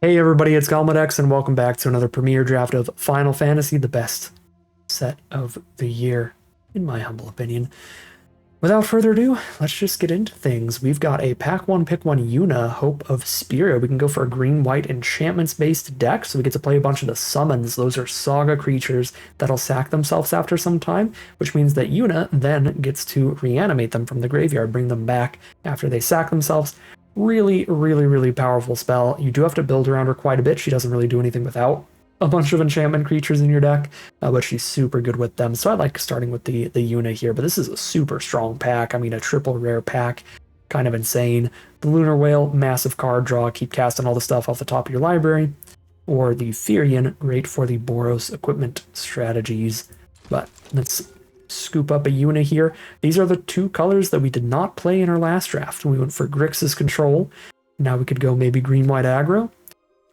Hey everybody, it's Galmadex, and welcome back to another premiere draft of Final Fantasy, the best set of the year, in my humble opinion. Without further ado, let's just get into things. We've got a Pack 1 Pick 1 Yuna, Hope of Spirit. We can go for a green-white enchantments-based deck, so we get to play a bunch of the summons. Those are saga creatures that'll sack themselves after some time, which means that Yuna then gets to reanimate them from the graveyard, bring them back after they sack themselves. Really powerful spell. You do have to build around her quite a bit. She doesn't really do anything without a bunch of enchantment creatures in your deck, but she's super good with them. So I like starting with the Yuna here, but this is a super strong pack. I mean, a triple rare pack, kind of insane. The Lunar Whale, massive card draw, keep casting all the stuff off the top of your library. Or the Furion, great for the Boros equipment strategies. But let's scoop up a Yuna here. These are the two colors that we did not play in our last draft. We went for Grixis Control. Now we could go maybe green-white aggro.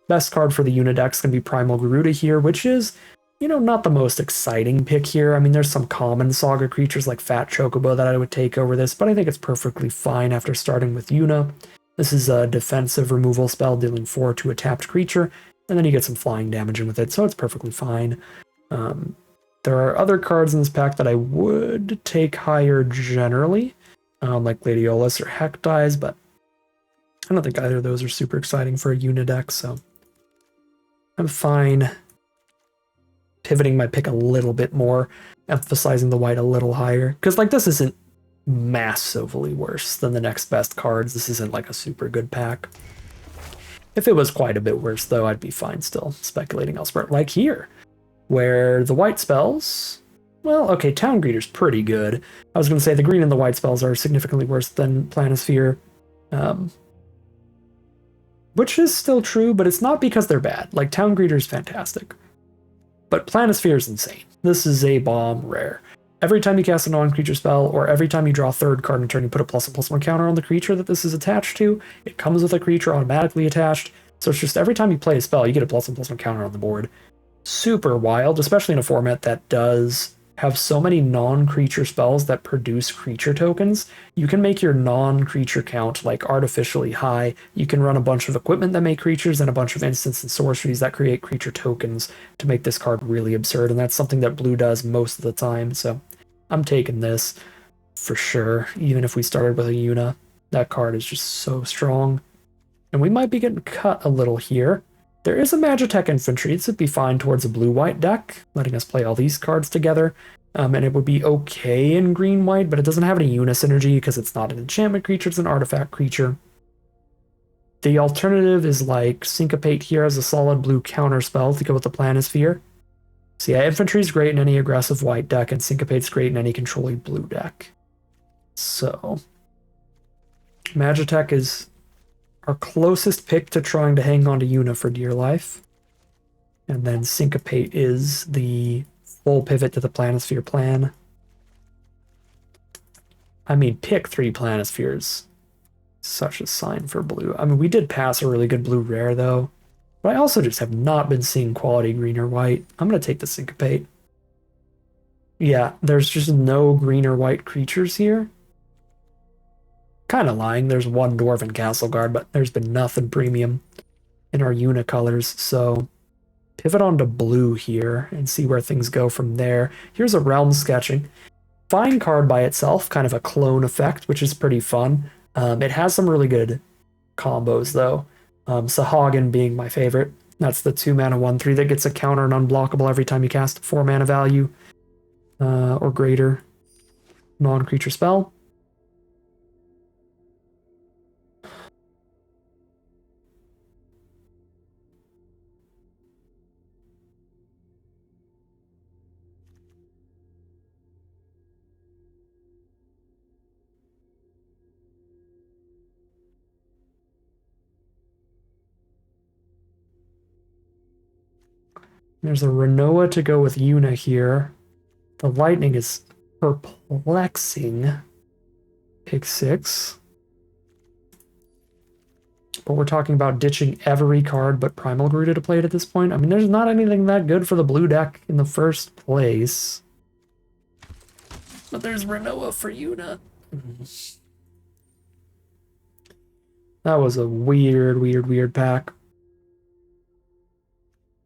Best card for the Yuna deck is going to be Primal Garuda here, which is, not the most exciting pick here. I mean, there's some common saga creatures like Fat Chocobo that I would take over this, but I think it's perfectly fine after starting with Yuna. This is a defensive removal spell dealing 4 to a tapped creature, and then you get some flying damage in with it, so it's perfectly fine. There are other cards in this pack that I would take higher generally, like Gladiolus or Hectize, but I don't think either of those are super exciting for a Yuna deck, so I'm fine pivoting my pick a little bit more, emphasizing the white a little higher, because this isn't massively worse than the next best cards. This isn't like a super good pack. If it was quite a bit worse, though, I'd be fine still speculating elsewhere, like here, where the white spells, well, okay, Town Greeter's pretty good. I was going to say the green and the white spells are significantly worse than Planisphere, which is still true, but it's not because they're bad. Like, Town Greeter's fantastic, but Planisphere is insane. This is a bomb rare. Every time you cast a non-creature spell, or every time you draw a third card in turn, you put a +1/+1 counter on the creature that this is attached to. It comes with a creature automatically attached, so it's just every time you play a spell, you get a +1/+1 counter on the board. Super wild, especially in a format that does have so many non-creature spells that produce creature tokens. You can make your non-creature count artificially high. You can run a bunch of equipment that make creatures and a bunch of instants and sorceries that create creature tokens to make this card really absurd, and that's something that blue does most of the time, so I'm taking this for sure. Even if we started with a Yuna, that card is just so strong. And we might be getting cut a little here. There is a Magitech Infantry. This would be fine towards a blue-white deck, letting us play all these cards together. And it would be okay in green-white, but it doesn't have any Yuna synergy because it's not an enchantment creature, it's an artifact creature. The alternative is Syncopate here as a solid blue counter spell to go with the Planisphere. So yeah, Infantry's great in any aggressive white deck, and Syncopate's great in any controlling blue deck. So Magitech is our closest pick to trying to hang on to Yuna for dear life. And then Syncopate is the full pivot to the Planisphere plan. I mean, pick 3 Planispheres. Such a sign for blue. I mean, we did pass a really good blue rare, though. But I also just have not been seeing quality green or white. I'm going to take the Syncopate. Yeah, there's just no green or white creatures here. Kind of lying, there's one Dwarven Castle Guard, but there's been nothing premium in our Yuna colors, so pivot onto blue here and see where things go from there. Here's a Realm Sketching. Fine card by itself, kind of a clone effect, which is pretty fun. It has some really good combos, though. Sahagin being my favorite. That's the 2-mana 1/3 that gets a counter and unblockable every time you cast a 4-mana value or greater non-creature spell. There's a Renoa to go with Yuna here. The lightning is perplexing. Pick 6. But we're talking about ditching every card but Primal Garuda to play it at this point. I mean, there's not anything that good for the blue deck in the first place. But there's Renoa for Yuna. That was a weird pack.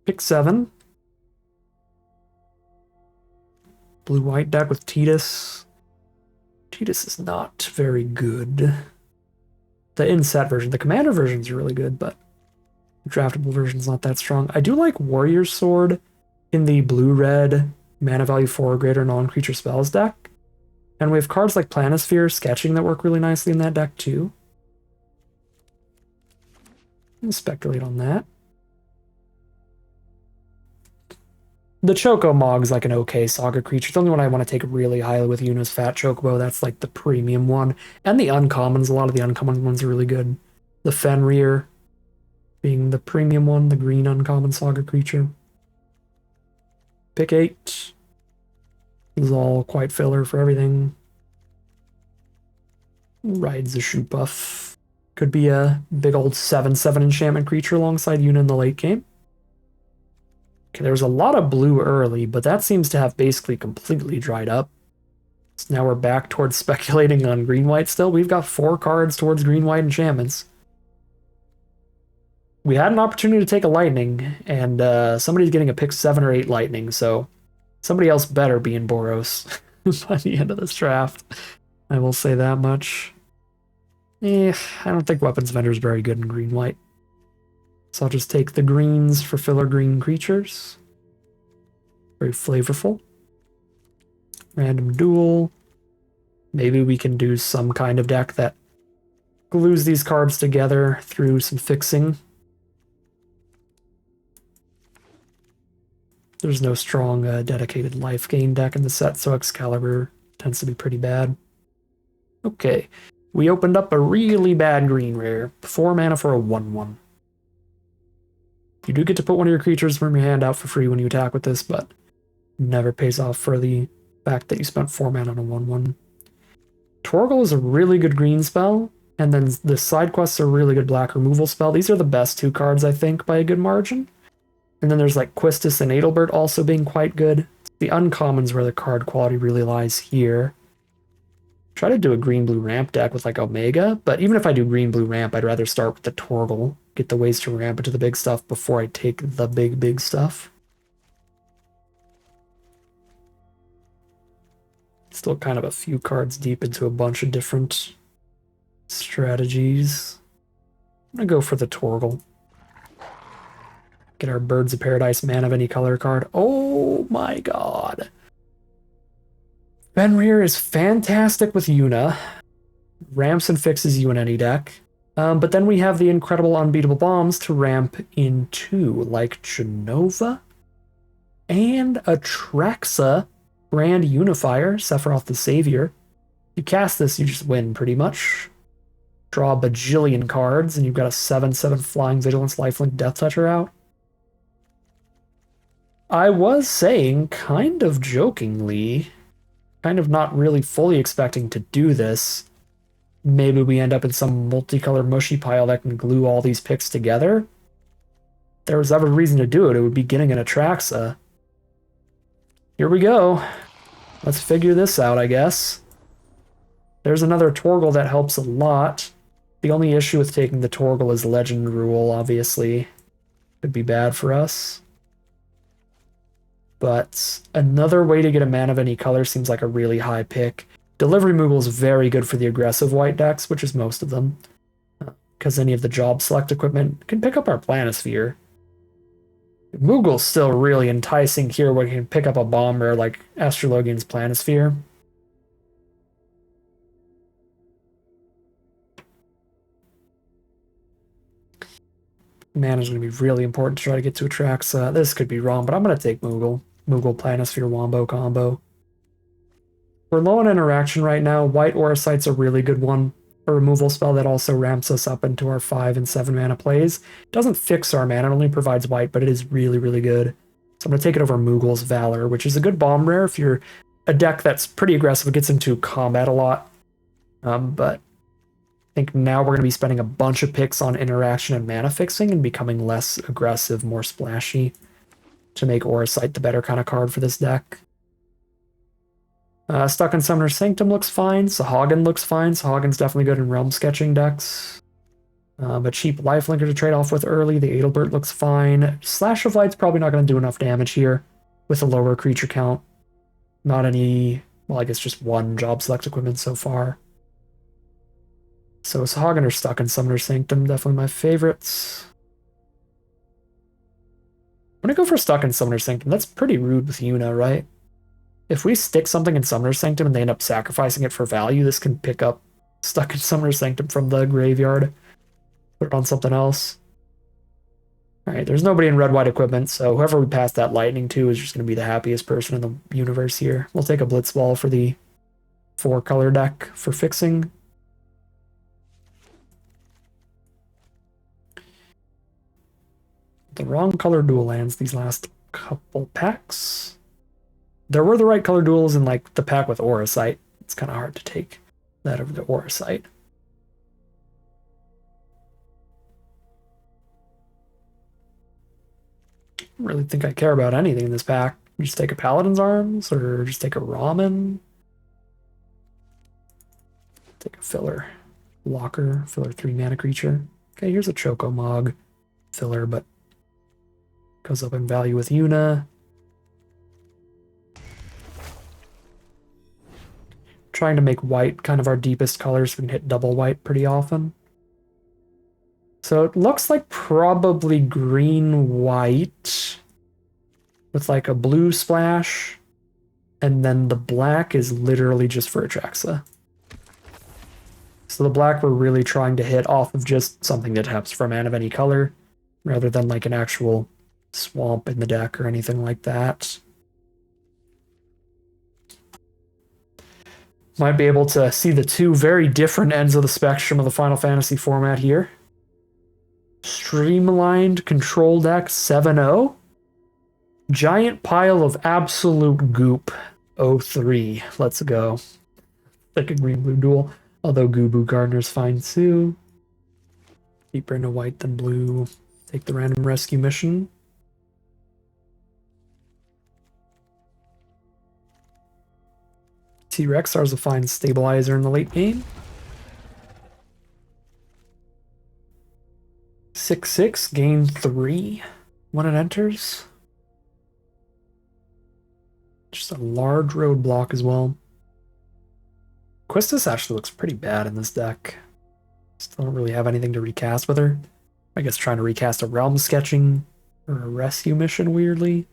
Pick 7. Blue-white deck with Tidus. Tidus is not very good. The inset version, the commander version is really good, but the draftable version is not that strong. I do like Warrior's Sword in the blue-red mana value 4 or greater non-creature spells deck. And we have cards like Planisphere, Sketching that work really nicely in that deck too. I'll speculate on that. The Choco Mog's like an okay Saga creature. The only one I want to take really highly with Yuna's Fat Chocobo. That's like the premium one. And the uncommons, a lot of the uncommon ones are really good. The Fenrir being the premium one, the green uncommon Saga creature. Pick 8. This is all quite filler for everything. Rides the Shoot Buff. Could be a big old 7/7 enchantment creature alongside Yuna in the late game. Okay, there's a lot of blue early, but that seems to have basically completely dried up. So now we're back towards speculating on green-white still. We've got 4 cards towards green-white enchantments. We had an opportunity to take a lightning, and somebody's getting a pick 7 or 8 lightning, so somebody else better be in Boros by the end of this draft. I will say that much. I don't think Weapons Vendor is very good in green-white. So I'll just take the greens for filler green creatures. Very flavorful. Random duel. Maybe we can do some kind of deck that glues these cards together through some fixing. There's no strong dedicated life gain deck in the set, so Excalibur tends to be pretty bad. Okay, we opened up a really bad green rare. 4 mana for a 1/1. You do get to put one of your creatures from your hand out for free when you attack with this, but never pays off for the fact that you spent 4 mana on a 1/1. Torgal is a really good green spell, and then the side quests are a really good black removal spell. These are the best 2 cards, I think, by a good margin. And then there's like Quistis and Adelbert also being quite good. The uncommons where the card quality really lies here. Try to do a green-blue ramp deck with like Omega, but even if I do green-blue ramp, I'd rather start with the Torgal, get the ways to ramp into the big stuff before I take the big stuff. Still kind of a few cards deep into a bunch of different strategies. I'm gonna go for the Torgal. Get our Birds of Paradise Man of any color card. Oh my god. Fenrir is fantastic with Yuna. Ramps and fixes you in any deck. But then we have the incredible unbeatable bombs to ramp into, like Genova and Atraxa, Grand Unifier, Sephiroth the Savior. You cast this, you just win pretty much. Draw a bajillion cards, and you've got a 7/7 Flying Vigilance Lifelink Death Toucher out. I was saying, kind of jokingly, kind of not really fully expecting to do this. Maybe we end up in some multicolored mushy pile that can glue all these picks together. If there was ever a reason to do it, it would be getting an Atraxa. Here we go. Let's figure this out, I guess. There's another Torgal that helps a lot. The only issue with taking the Torgal is Legend Rule, obviously. Could be bad for us. But another way to get a man of any color seems like a really high pick. Delivery Moogle is very good for the aggressive white decks, which is most of them. Because any of the job select equipment can pick up our Planisphere. Moogle's still really enticing here where you can pick up a bomb rare like Astrologian's Planisphere. Mana is going to be really important to try to get to Atraxa. This could be wrong, but I'm going to take Moogle. Moogle Planisphere Wombo combo. We're low on interaction right now. White Auracite's a really good one. A removal spell that also ramps us up into our 5 and 7 mana plays. Doesn't fix our mana, it only provides white, but it is really, really good. So I'm going to take it over Moogle's Valor, which is a good bomb rare if you're a deck that's pretty aggressive. It gets into combat a lot. But I think now we're going to be spending a bunch of picks on interaction and mana fixing and becoming less aggressive, more splashy to make Auracite the better kind of card for this deck. Stuck in Summoner's Sanctum looks fine. Sahagin looks fine. Sahagins definitely good in realm sketching decks. A cheap lifelinker to trade off with early. The Adelbert looks fine. Slash of Light's probably not going to do enough damage here with a lower creature count. Not any, well, I guess just one job select equipment so far. So Sahagin or Stuck in Summoner's Sanctum, definitely my favorites. I'm going to go for Stuck in Summoner's Sanctum. That's pretty rude with Yuna, right? If we stick something in Summoner's Sanctum and they end up sacrificing it for value, this can pick up Stuck in Summoner's Sanctum from the graveyard. Put it on something else. Alright, there's nobody in red-white equipment, so whoever we pass that lightning to is just going to be the happiest person in the universe here. We'll take a Blitzball for the 4-color deck for fixing. The wrong color dual lands these last couple packs. There were the right color duels in like the pack with Aura Sight. It's kind of hard to take that over the Aura Sight. I don't really think I care about anything in this pack. Just take a Paladin's Arms or just take a Ramen. Take a filler. Blocker, filler 3-mana creature. Okay, here's a Chocomog filler, but goes up in value with Yuna. Trying to make white kind of our deepest color so we can hit double white pretty often. So it looks like probably green-white with like a blue splash, and then the black is literally just for Atraxa. So the black we're really trying to hit off of just something that taps for a mana of any color, rather than like an actual swamp in the deck or anything like that. Might be able to see the two very different ends of the spectrum of the Final Fantasy format here. Streamlined control deck 7-0. Giant pile of absolute goop 03. Let's go. Like a green-blue duel. Although Gubu Gardener's fine too. Deeper into white than blue. Take the random rescue mission. T-Rexar is a fine stabilizer in the late game. 6/6, gain 3 when it enters. Just a large roadblock as well. Quistis actually looks pretty bad in this deck. Still don't really have anything to recast with her. I guess trying to recast a Realm Sketching or a Rescue Mission weirdly.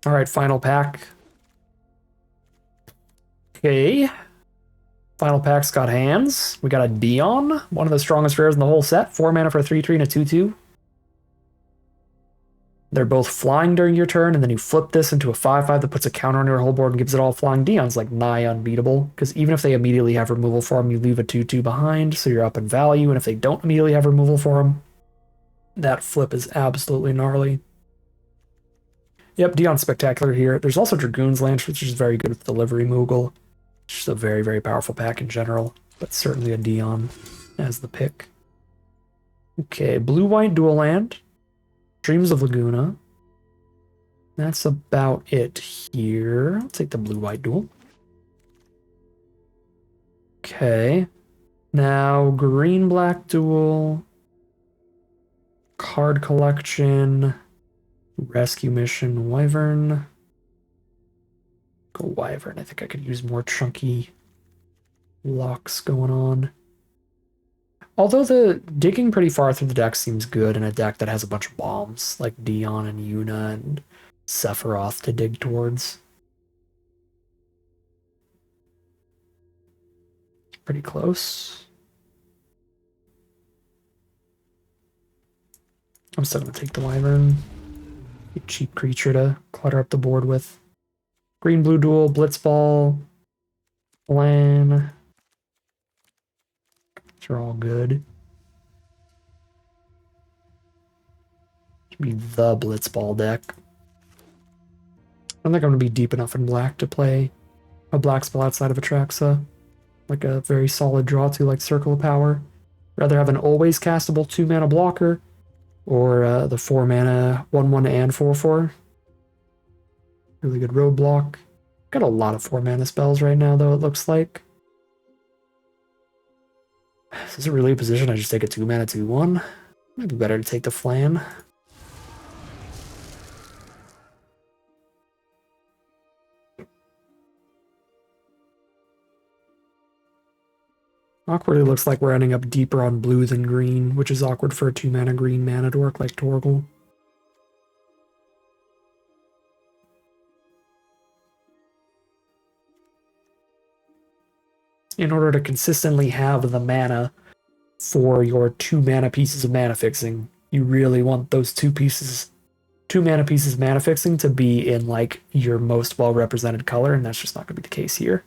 Alright, final pack. Okay. Final pack's got hands. We got a Dion, one of the strongest rares in the whole set. 4 mana for a 3/3 and a 2/2. They're both flying during your turn, and then you flip this into a 5/5 that puts a counter on your whole board and gives it all flying. Dion's like nigh unbeatable, because even if they immediately have removal for him, you leave a 2/2 behind, so you're up in value, and if they don't immediately have removal for him, that flip is absolutely gnarly. Yep, Dion's spectacular here. There's also Dragoon's Lance, which is very good with Delivery Moogle. It's just a very, very powerful pack in general, but certainly a Dion as the pick. Okay, blue-white dual land. Dreams of Laguna. That's about it here. I'll take the blue-white duel. Okay. Now, green-black duel. Card collection. Rescue mission, Wyvern. Go Wyvern. I think I could use more chunky locks going on. Although the digging pretty far through the deck seems good in a deck that has a bunch of bombs, like Dion and Yuna and Sephiroth to dig towards. Pretty close. I'm still going to take the Wyvern. A cheap creature to clutter up the board with. Green-blue duel, Blitzball, Lan. These are all good. Should be the Blitzball deck. I don't think I'm going to be deep enough in black to play a black spell outside of Atraxa. Like a very solid draw to like Circle of Power. Rather have an always castable 2-mana blocker or the 4-mana 1/1 and 4/4. Really good roadblock. Got a lot of 4-mana spells right now though, it looks like. Is this really a position I just take a 2-mana 2/1? Might be better to take the Flan. Awkwardly looks like we're ending up deeper on blue than green, which is awkward for a 2-mana green mana dork like Torgal. In order to consistently have the mana for your 2-mana pieces of mana fixing, you really want those 2-mana pieces of mana fixing to be in like your most well-represented color, and that's just not going to be the case here.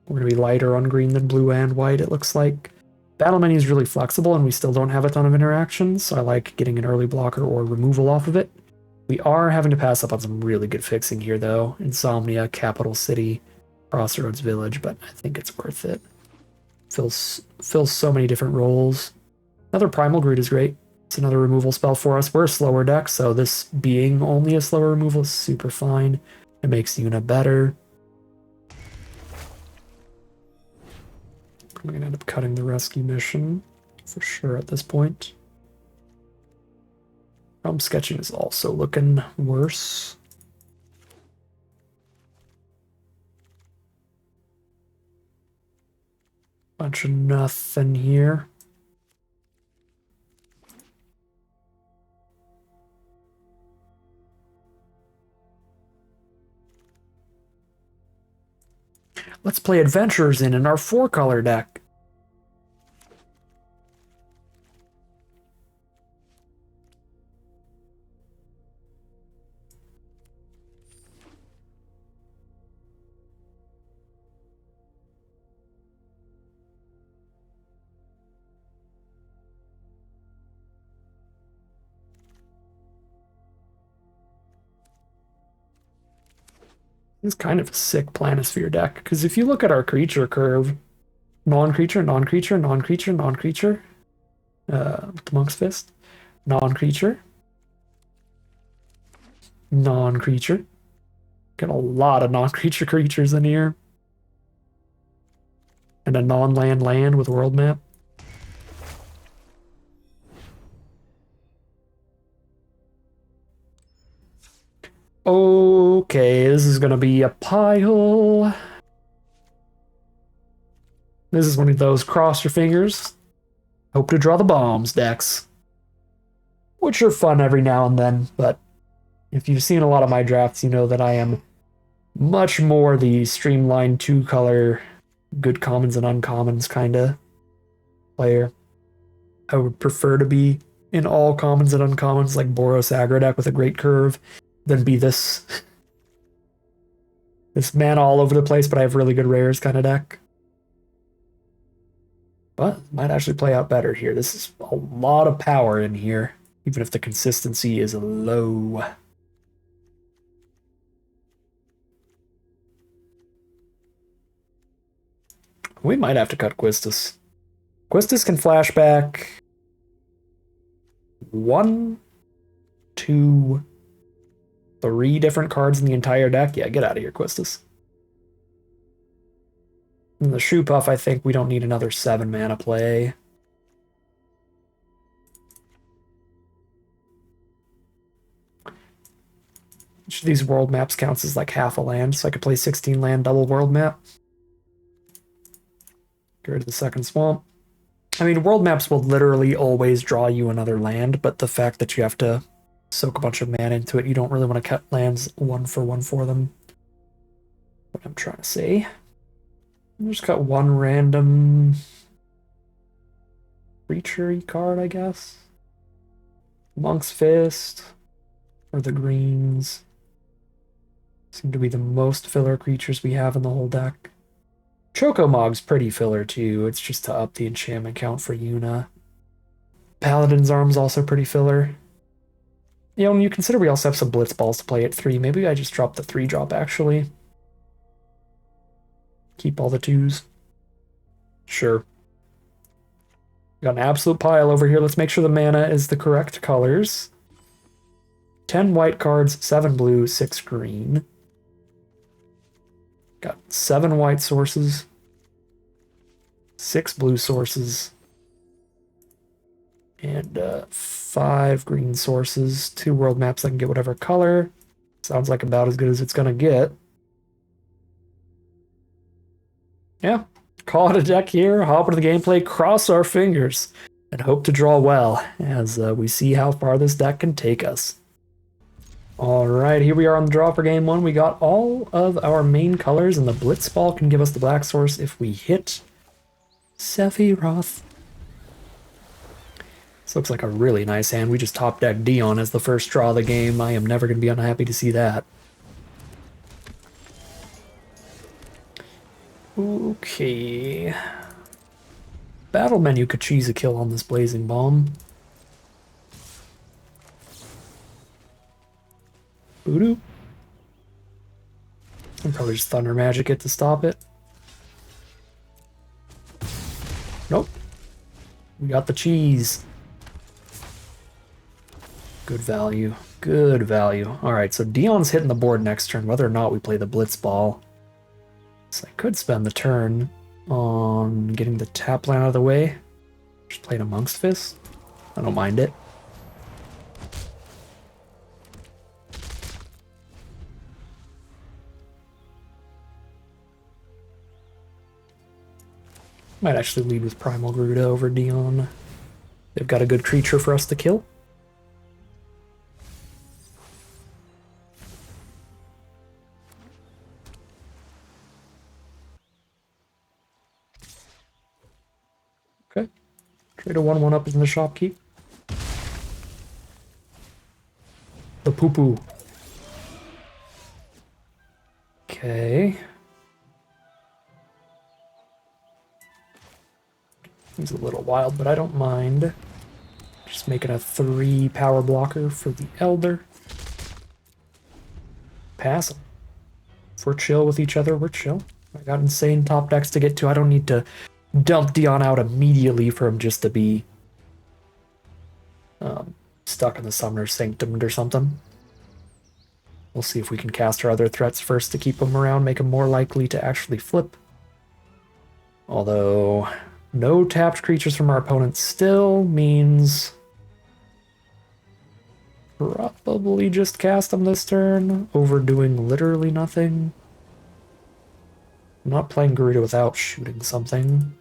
We're going to be lighter on green than blue and white, it looks like. Battle menu is really flexible, and we still don't have a ton of interactions, so I like getting an early blocker or removal off of it. We are having to pass up on some really good fixing here, though. Insomnia, Capital City, Crossroads Village, but I think it's worth it. Fills so many different roles. Another Primal Greed is great. It's another removal spell for us. We're a slower deck, so this being only a slower removal is super fine. It makes Yuna better. I'm going to end up cutting the rescue mission for sure at this point. Realm sketching is also looking worse. Bunch of nothing here. Let's play Adventurers in our 4-color deck. It's kind of a sick Planisphere deck, because if you look at our creature curve, non-creature, non-creature, non-creature, non-creature, the Monk's Fist, non-creature, non-creature. Got a lot of non-creature creatures in here. And a non-land land with world map. Okay, this is going to be a pile. This is one of those cross your fingers, hope to draw the bombs decks. Which are fun every now and then, but if you've seen a lot of my drafts, you know that I am much more the streamlined 2-color, good commons and uncommons kind of player. I would prefer to be in all commons and uncommons like Boros aggro deck with a great curve than be this mana all over the place, but I have really good rares kind of deck. But it might actually play out better here. This is a lot of power in here, even if the consistency is low. We might have to cut Quistis. Quistis can flashback 1, 2, 3 different cards in the entire deck. Yeah, get out of here, Quistis. And the Shoe Puff, I think we don't need another 7-mana play. Each of these world maps counts as like half a land, so I could play 16 land double world map. Get rid of the second swamp. I mean, world maps will literally always draw you another land, but the fact that you have to soak a bunch of mana into it, you don't really want to cut lands 1 for 1 for them. What I'm trying to say. I just got one random creature-y card, I guess. Monk's Fist, or the greens. Seem to be the most filler creatures we have in the whole deck. Chocomog's pretty filler too, it's just to up the enchantment count for Yuna. Paladin's Arm's also pretty filler. You know, when you consider we also have some Blitz Balls to play at 3, maybe I just drop the 3-drop actually. Keep all the 2s. Sure. Got an absolute pile over here. Let's make sure the mana is the correct colors. 10 white cards, 7 blue, 6 green. Got 7 white sources. 6 blue sources. And 5 green sources. 2 world maps that can get whatever color. Sounds like about as good as it's gonna get. Yeah, call it a deck here, hop into the gameplay, cross our fingers, and hope to draw well as we see how far this deck can take us. Alright, here we are on the draw for game 1. We got all of our main colors, and the Blitzball can give us the black source if we hit Sephiroth. This looks like a really nice hand. We just top decked Dion as the first draw of the game. I am never going to be unhappy to see that. Okay. Battle menu could cheese a kill on this Blazing Bomb. Voodoo? And probably just Thunder Magic it to stop it. Nope. We got the cheese. Good value. Good value. Alright, so Dion's hitting the board next turn, whether or not we play the Blitzball. So I could spend the turn on getting the tap land out of the way. Just playing Amongst Fists. I don't mind it. Might actually lead with Primal Garuda over Dion. They've got a good creature for us to kill. Okay. Trade a 1/1 up in the shopkeep. The poo-poo. Okay. He's a little wild, but I don't mind. Just making a 3 power blocker for the Elder. Pass him. If we're chill with each other, we're chill. I got insane top decks to get to. I don't need to dump Dion out immediately for him just to be stuck in the Summoner Sanctum or something. We'll see if we can cast our other threats first to keep him around, make him more likely to actually flip. Although, no tapped creatures from our opponent still means probably just cast them this turn, overdoing literally nothing. I'm not playing Garuda without shooting something.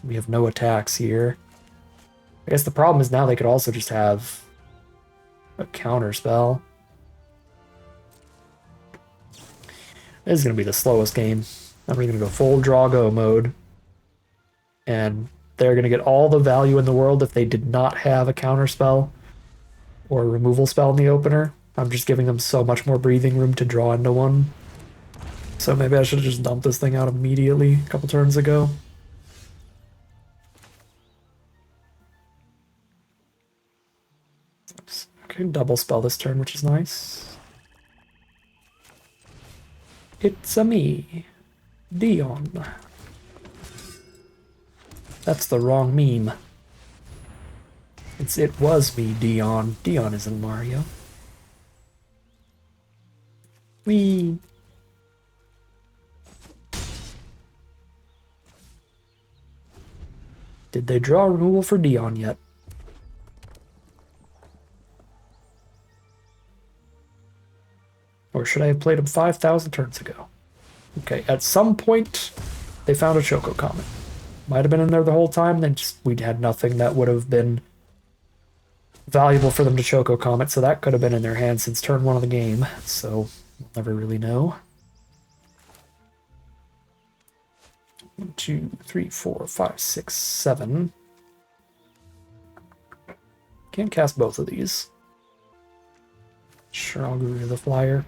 We have no attacks here. I guess the problem is now they could also just have a counter spell. This is going to be the slowest game. I'm going to go full draw go mode. And they're going to get all the value in the world if they did not have a counter spell or a removal spell in the opener. I'm just giving them so much more breathing room to draw into one. So maybe I should have just dumped this thing out immediately a couple turns ago. Okay, double spell this turn, which is nice. It's-a me, Dion. That's the wrong meme. It was me, Dion. Dion isn't Mario. Whee! Did they draw removal for Dion yet? Or should I have played him 5,000 turns ago? Okay, at some point, they found a Choco Comet. Might have been in there the whole time, then just we'd had nothing that would have been valuable for them to Choco Comet, so that could have been in their hand since turn 1 of the game, so we'll never really know. 1, 2, 3, 4, 5, 6, 7. Can't cast both of these. Sure, I'll go to the flyer.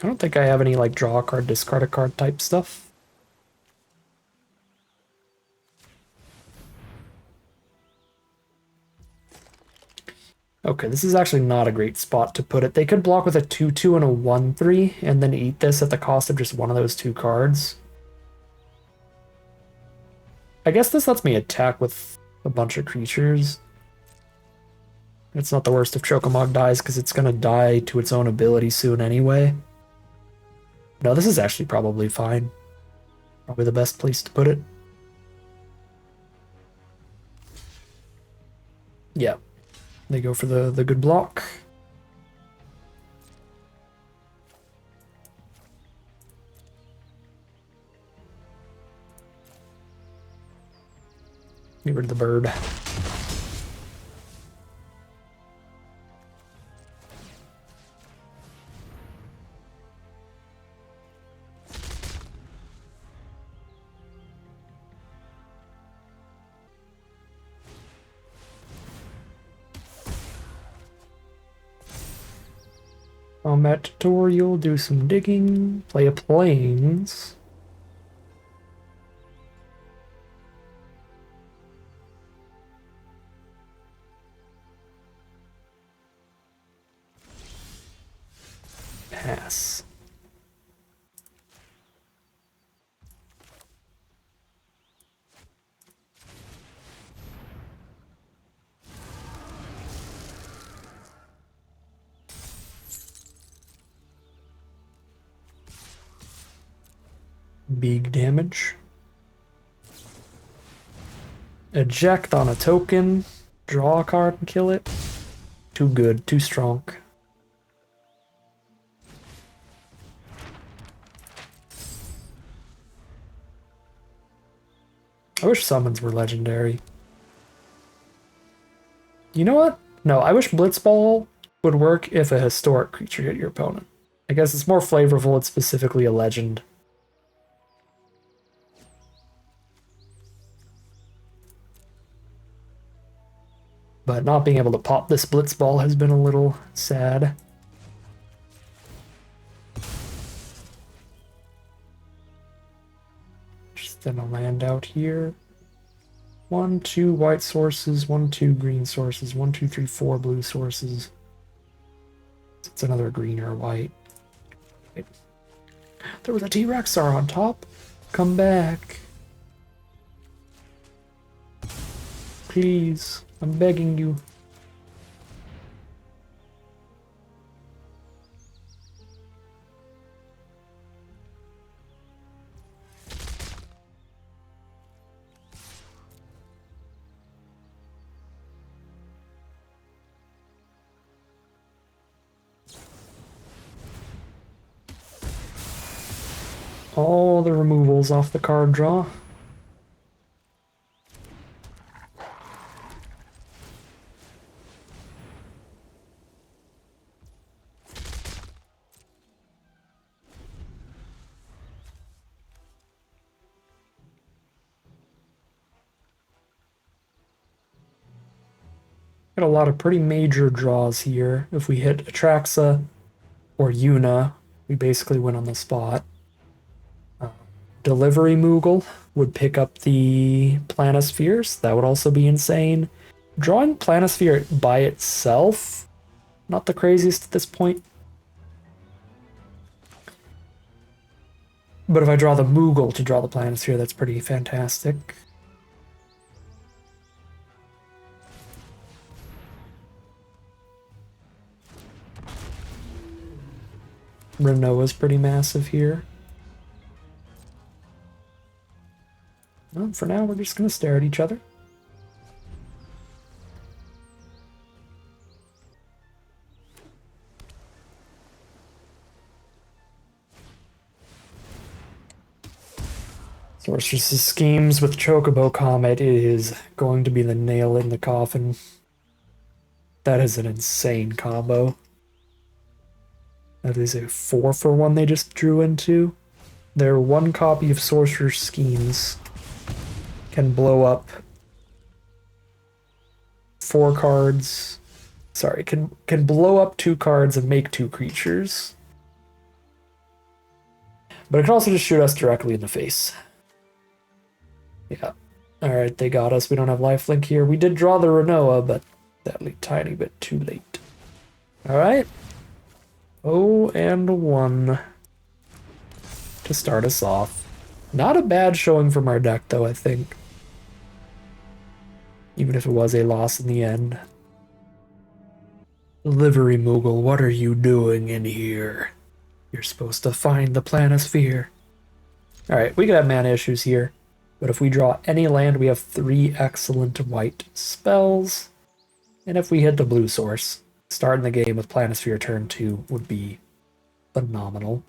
I don't think I have any, like, draw a card, discard a card type stuff. Okay, this is actually not a great spot to put it. They could block with a 2/2 and a 1/3, and then eat this at the cost of just one of those 2 cards. I guess this lets me attack with a bunch of creatures. It's not the worst if Chocomog dies, because it's going to die to its own ability soon anyway. No, this is actually probably fine. Probably the best place to put it. Yeah. They go for the good block. Get rid of the bird. Combat tutorial, do some digging, play a plains. Pass. Big damage. Eject on a token. Draw a card and kill it. Too good, too strong. I wish summons were legendary. You know what? No, I wish Blitzball would work if a historic creature hit your opponent. I guess it's more flavorful, it's specifically a legend. But not being able to pop this Blitzball has been a little sad. Just then a land out here. 1, 2 white sources, 1, 2 green sources, 1, 2, 3, 4 blue sources. It's another green or white. Wait. There was a T-Rexar on top. Come back. Please. I'm begging you. All the removals off the card draw. Got a lot of pretty major draws here. If we hit Atraxa or Yuna, we basically win on the spot. Delivery Moogle would pick up the Planispheres. That would also be insane. Drawing Planisphere by itself, not the craziest at this point. But if I draw the Moogle to draw the Planisphere, that's pretty fantastic. Renoa's pretty massive here. Well, for now, we're just going to stare at each other. Sorceress's Schemes with Chocobo Comet is going to be the nail in the coffin. That is an insane combo. That is a 4-for-1 they just drew into. Their one copy of Sorcerer's Schemes can blow up 4 cards. Sorry, can blow up 2 cards and make 2 creatures. But it can also just shoot us directly in the face. Yeah. Alright, they got us. We don't have lifelink here. We did draw the Renoa, but that a tiny bit too late. Alright. 0-1 to start us off. Not a bad showing from our deck, though, I think. Even if it was a loss in the end. Livery Moogle, what are you doing in here? You're supposed to find the planisphere. Alright, we could have mana issues here. But if we draw any land, we have 3 excellent white spells. And if we hit the blue source, starting the game with Planisphere turn 2 would be phenomenal.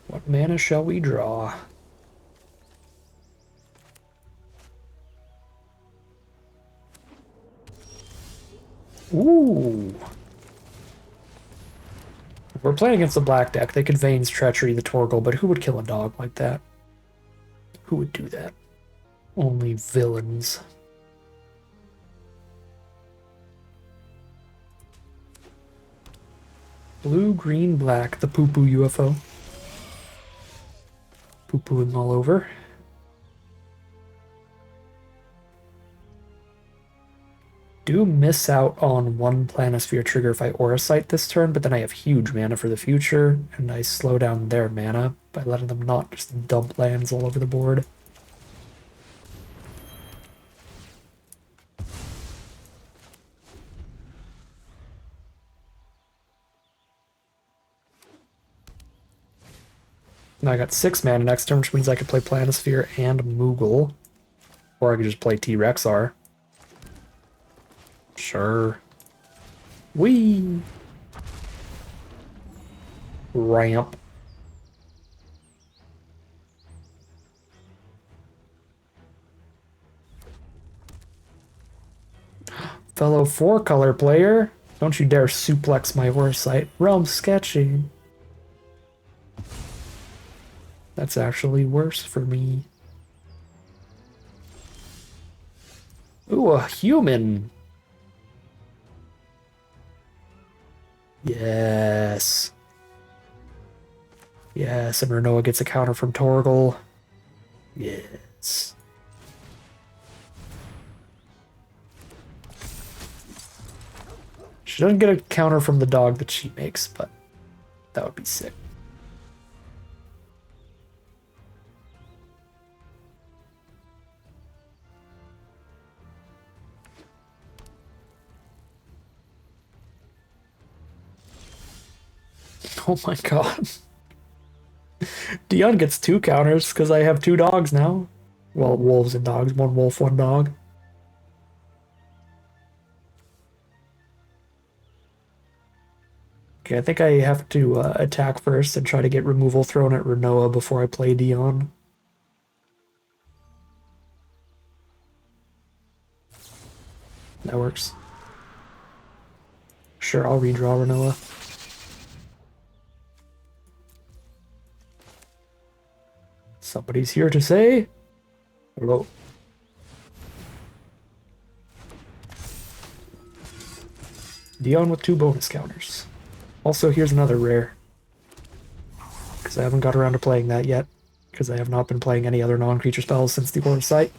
What mana shall we draw? Ooh. If we're playing against a black deck, they could Vane's Treachery the Torgal, but who would kill a dog like that? Who would do that? Only villains. Blue, green, black, the poo-poo UFO. Poo-pooing all over. Do miss out on 1 Planisphere trigger if I Aura Sight this turn, but then I have huge mana for the future, and I slow down their mana by letting them not just dump lands all over the board. Now I got 6 mana next turn, which means I could play Planisphere and Moogle. Or I could just play T-Rexar. Sure. Whee! Ramp. Fellow 4-color player, don't you dare suplex my Horsight. Realm sketching. That's actually worse for me. Ooh, a human. Yes. Yes, and Renoa gets a counter from Torgal. Yes. She doesn't get a counter from the dog that she makes, but that would be sick. Oh my god. Dion gets 2 counters because I have 2 dogs now. Well, wolves and dogs. 1 wolf, 1 dog. Okay, I think I have to attack first and try to get removal thrown at Renoa before I play Dion. That works. Sure, I'll redraw Renoa. Somebody's here to say hello. Dion with 2 bonus counters. Also, here's another rare. Because I haven't got around to playing that yet. Because I have not been playing any other non-creature spells since the Aura Sight.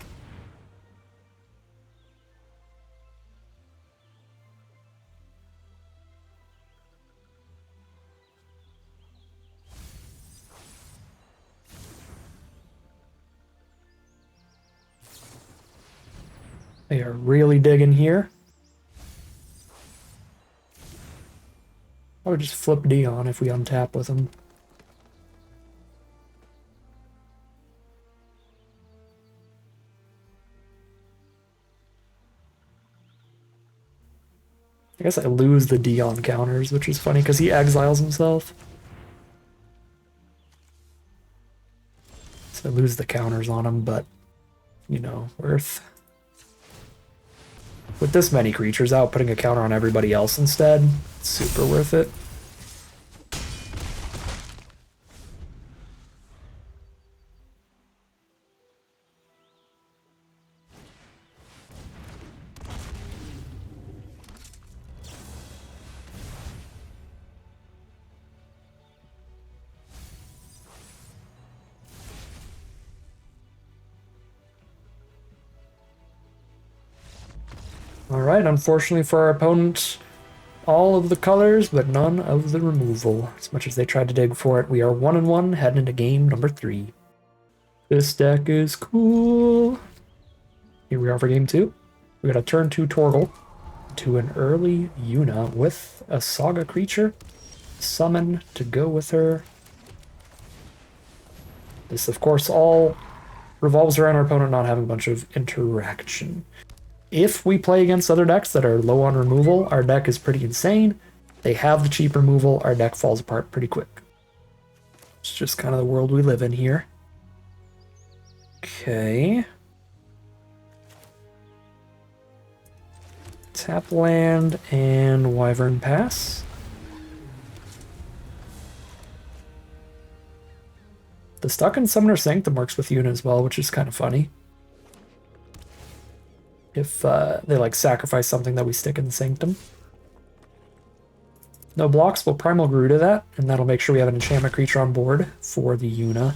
They are really digging here. I would just flip Dion if we untap with him. I guess I lose the Dion counters, which is funny because he exiles himself. So I lose the counters on him, but, you know, worth. With this many creatures out, putting a counter on everybody else instead, it's super worth it. Alright, unfortunately for our opponent, all of the colors, but none of the removal. As much as they tried to dig for it, we are 1-1 heading into game number 3. This deck is cool. Here we are for game 2. We got a turn 2 Torgal to an early Yuna with a Saga creature. Summon to go with her. This, of course, all revolves around our opponent not having a bunch of interaction. If we play against other decks that are low on removal, our deck is pretty insane. They have the cheap removal, our deck falls apart pretty quick. It's just kind of the world we live in here. Okay. Tap land and Wyvern Pass. The Stuck in Summoner Sanctum works with Yuna as well, which is kind of funny. If they like sacrifice something that we stick in the Sanctum. No blocks, we'll Primal Garuda that, and that'll make sure we have an enchantment creature on board for the Yuna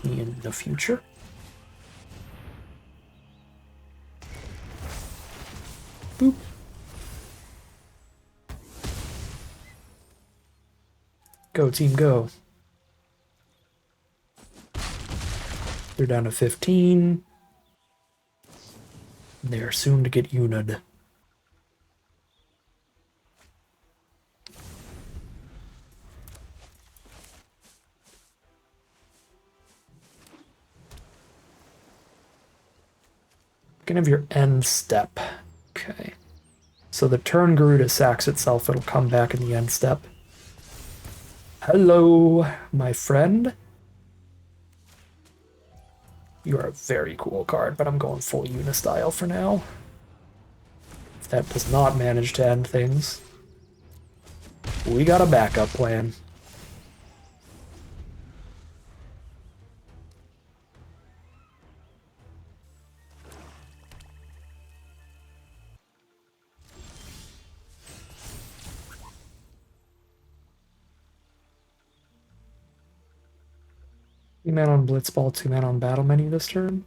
in the future. Boop. Go team, go. They're down to 15. They're soon to get Una'd. Gonna have your end step. Okay. So the turn Garuda sacks itself, it'll come back in the end step. Hello, my friend. You are a very cool card, but I'm going full Yuna style for now. If that does not manage to end things, we got a backup plan. Two-man on Blitzball, two-man on Battle Menu this turn.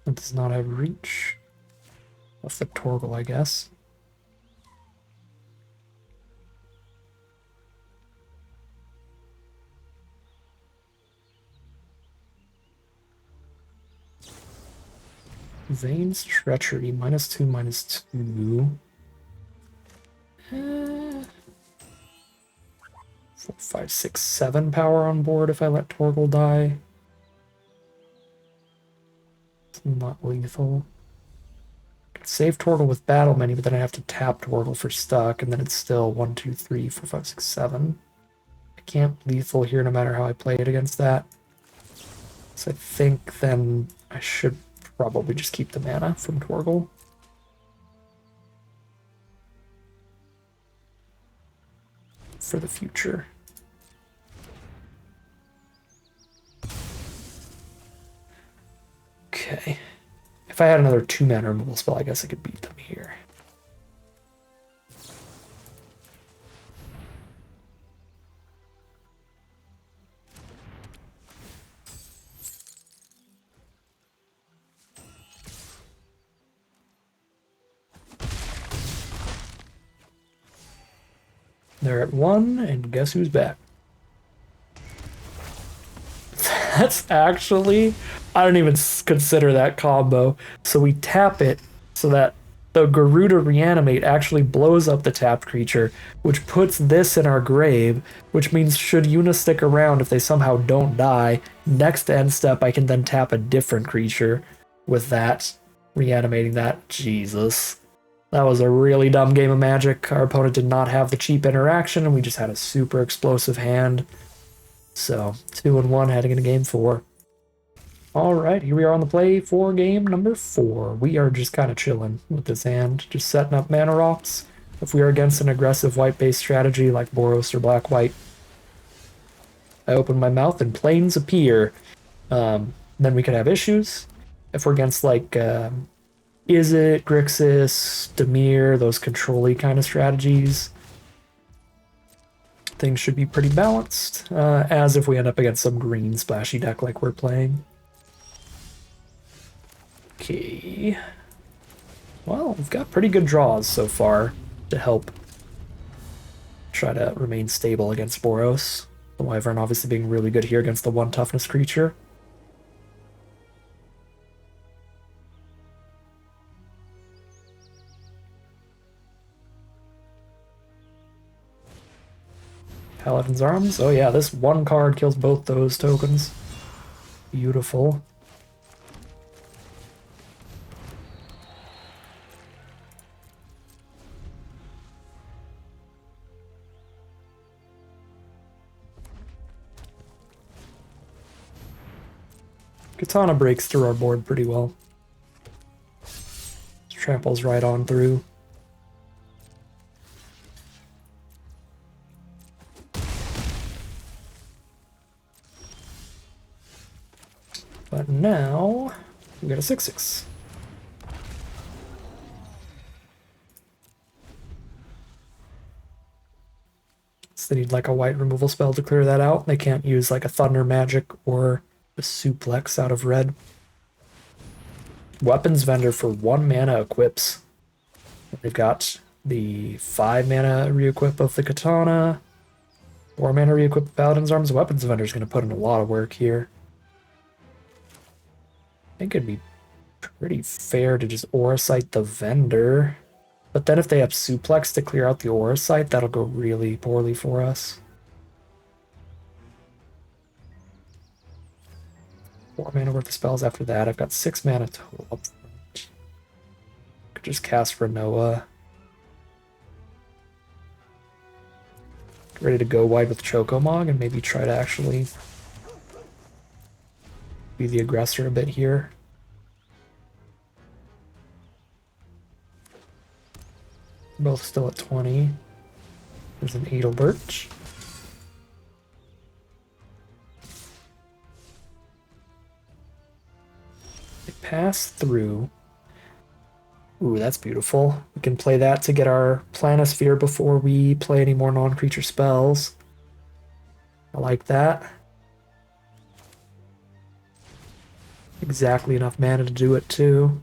It does not have reach. Off the Torgal, I guess. Vane's Treachery, -2, -2. 4, 5, 6, 7 power on board if I let Torgal die. It's not lethal. I could save Torgal with Battle Menu, but then I have to tap Torgal for Stuck, and then it's still 1, 2, 3, 4, 5, 6, 7. I can't lethal here no matter how I play it against that. So I think then I should probably just keep the mana from Torgal. For the future. Okay. If I had another 2-mana removal spell, I guess I could beat them here. They're at 1, and guess who's back? That's actually... I don't even consider that combo. So we tap it so that the Garuda Reanimate actually blows up the tapped creature, which puts this in our grave, which means should Yuna stick around if they somehow don't die, next end step I can then tap a different creature with that, reanimating that. Jesus. That was a really dumb game of Magic. Our opponent did not have the cheap interaction, and we just had a super explosive hand. So, 2-1 heading into game 4. Alright, here we are on the play for game number 4. We are just kind of chilling with this hand, just setting up mana rocks. If we are against an aggressive white-based strategy like Boros or Black-White, I open my mouth and planes appear. Then we could have issues. If we're against like Izzet, Grixis, Dimir, those control-y kind of strategies, things should be pretty balanced, as if we end up against some green splashy deck like we're playing. Okay. Well, we've got pretty good draws so far to help try to remain stable against Boros. The Wyvern obviously being really good here against the 1 toughness creature. Paladin's Arms. Oh yeah, this 1 card kills both those tokens. Beautiful. Katana breaks through our board pretty well. Tramples right on through. But now we got a 6/6. So they need like a white removal spell to clear that out. They can't use like a Thunder Magic or a Suplex out of red. Weapons Vendor for 1 mana equips. They've got the 5 mana re-equip of the Katana, 4 mana re-equip of Paladin's Arms. Weapons Vendor's going to put in a lot of work here. I think it'd be pretty fair to just Aura Sight the Vendor. But then if they have Suplex to clear out the Aura Sight, that'll go really poorly for us. 4 mana worth of spells after that. I've got 6 mana total up front. Could just cast Renoa. Ready to go wide with Chocomog and maybe try to actually be the aggressor a bit here. Both still at 20. There's an Edelbert. They pass through. Ooh, that's beautiful. We can play that to get our Planisphere before we play any more non-creature spells. I like that. Exactly enough mana to do it too.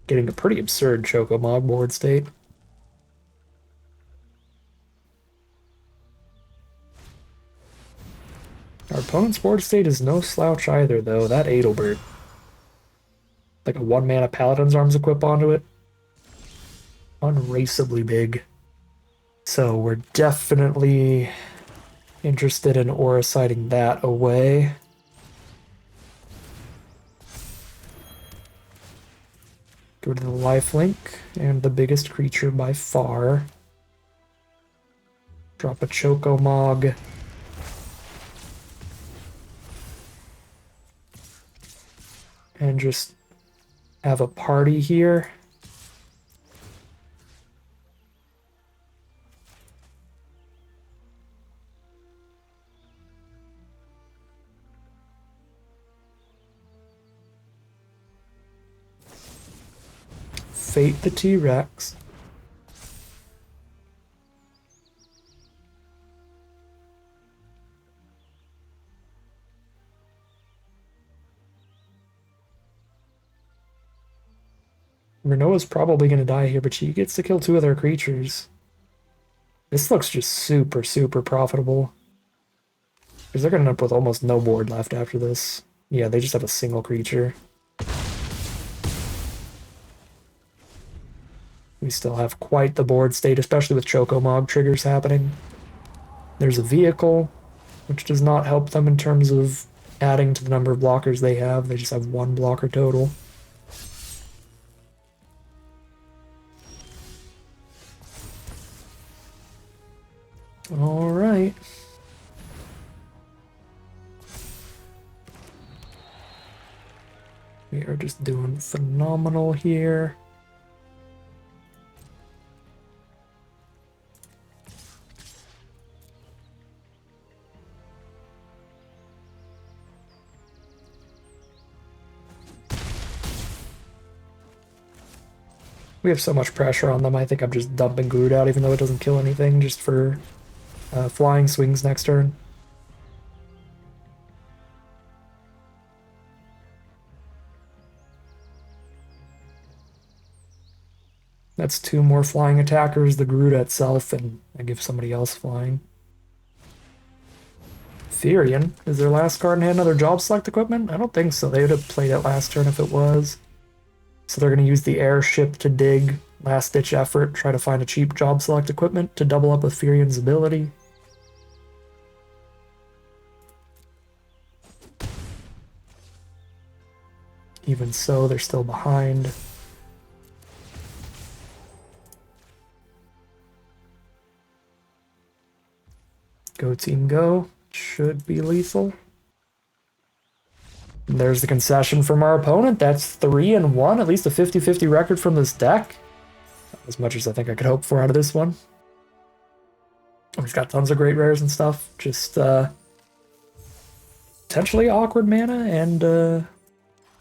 Getting a pretty absurd Chocomog board state. Our opponent's board state is no slouch either, though. That Adelbert. Like a 1 mana Paladin's Arms equip onto it. Unraceably big. So we're definitely interested in Aura Sighting that away. Go to the lifelink, and the biggest creature by far. Drop a Chocomog. And just have a party here. Fate the T-Rex. Renoa's probably going to die here, but she gets to kill 2 other creatures. This looks just super, super profitable. Because they're going to end up with almost no board left after this. Yeah, they just have a single creature. We still have quite the board state, especially with Chocomog triggers happening. There's a vehicle, which does not help them in terms of adding to the number of blockers they have. They just have 1 blocker total. All right. We are just doing phenomenal here. We have so much pressure on them, I think I'm just dumping Groot out even though it doesn't kill anything, just for flying swings next turn. That's 2 more flying attackers, the Groot itself, and I give somebody else flying. Therian, is their last card and had another job select equipment? I don't think so. They would have played it last turn if it was. So they're going to use the airship to dig, last ditch effort, try to find a cheap job select equipment to double up with Therian's ability. Even so, they're still behind. Go team go. Should be lethal. And there's the concession from our opponent. That's 3-1, at least a 50-50 record from this deck. As much as I think I could hope for out of this one. We've got tons of great rares and stuff. Just potentially awkward mana and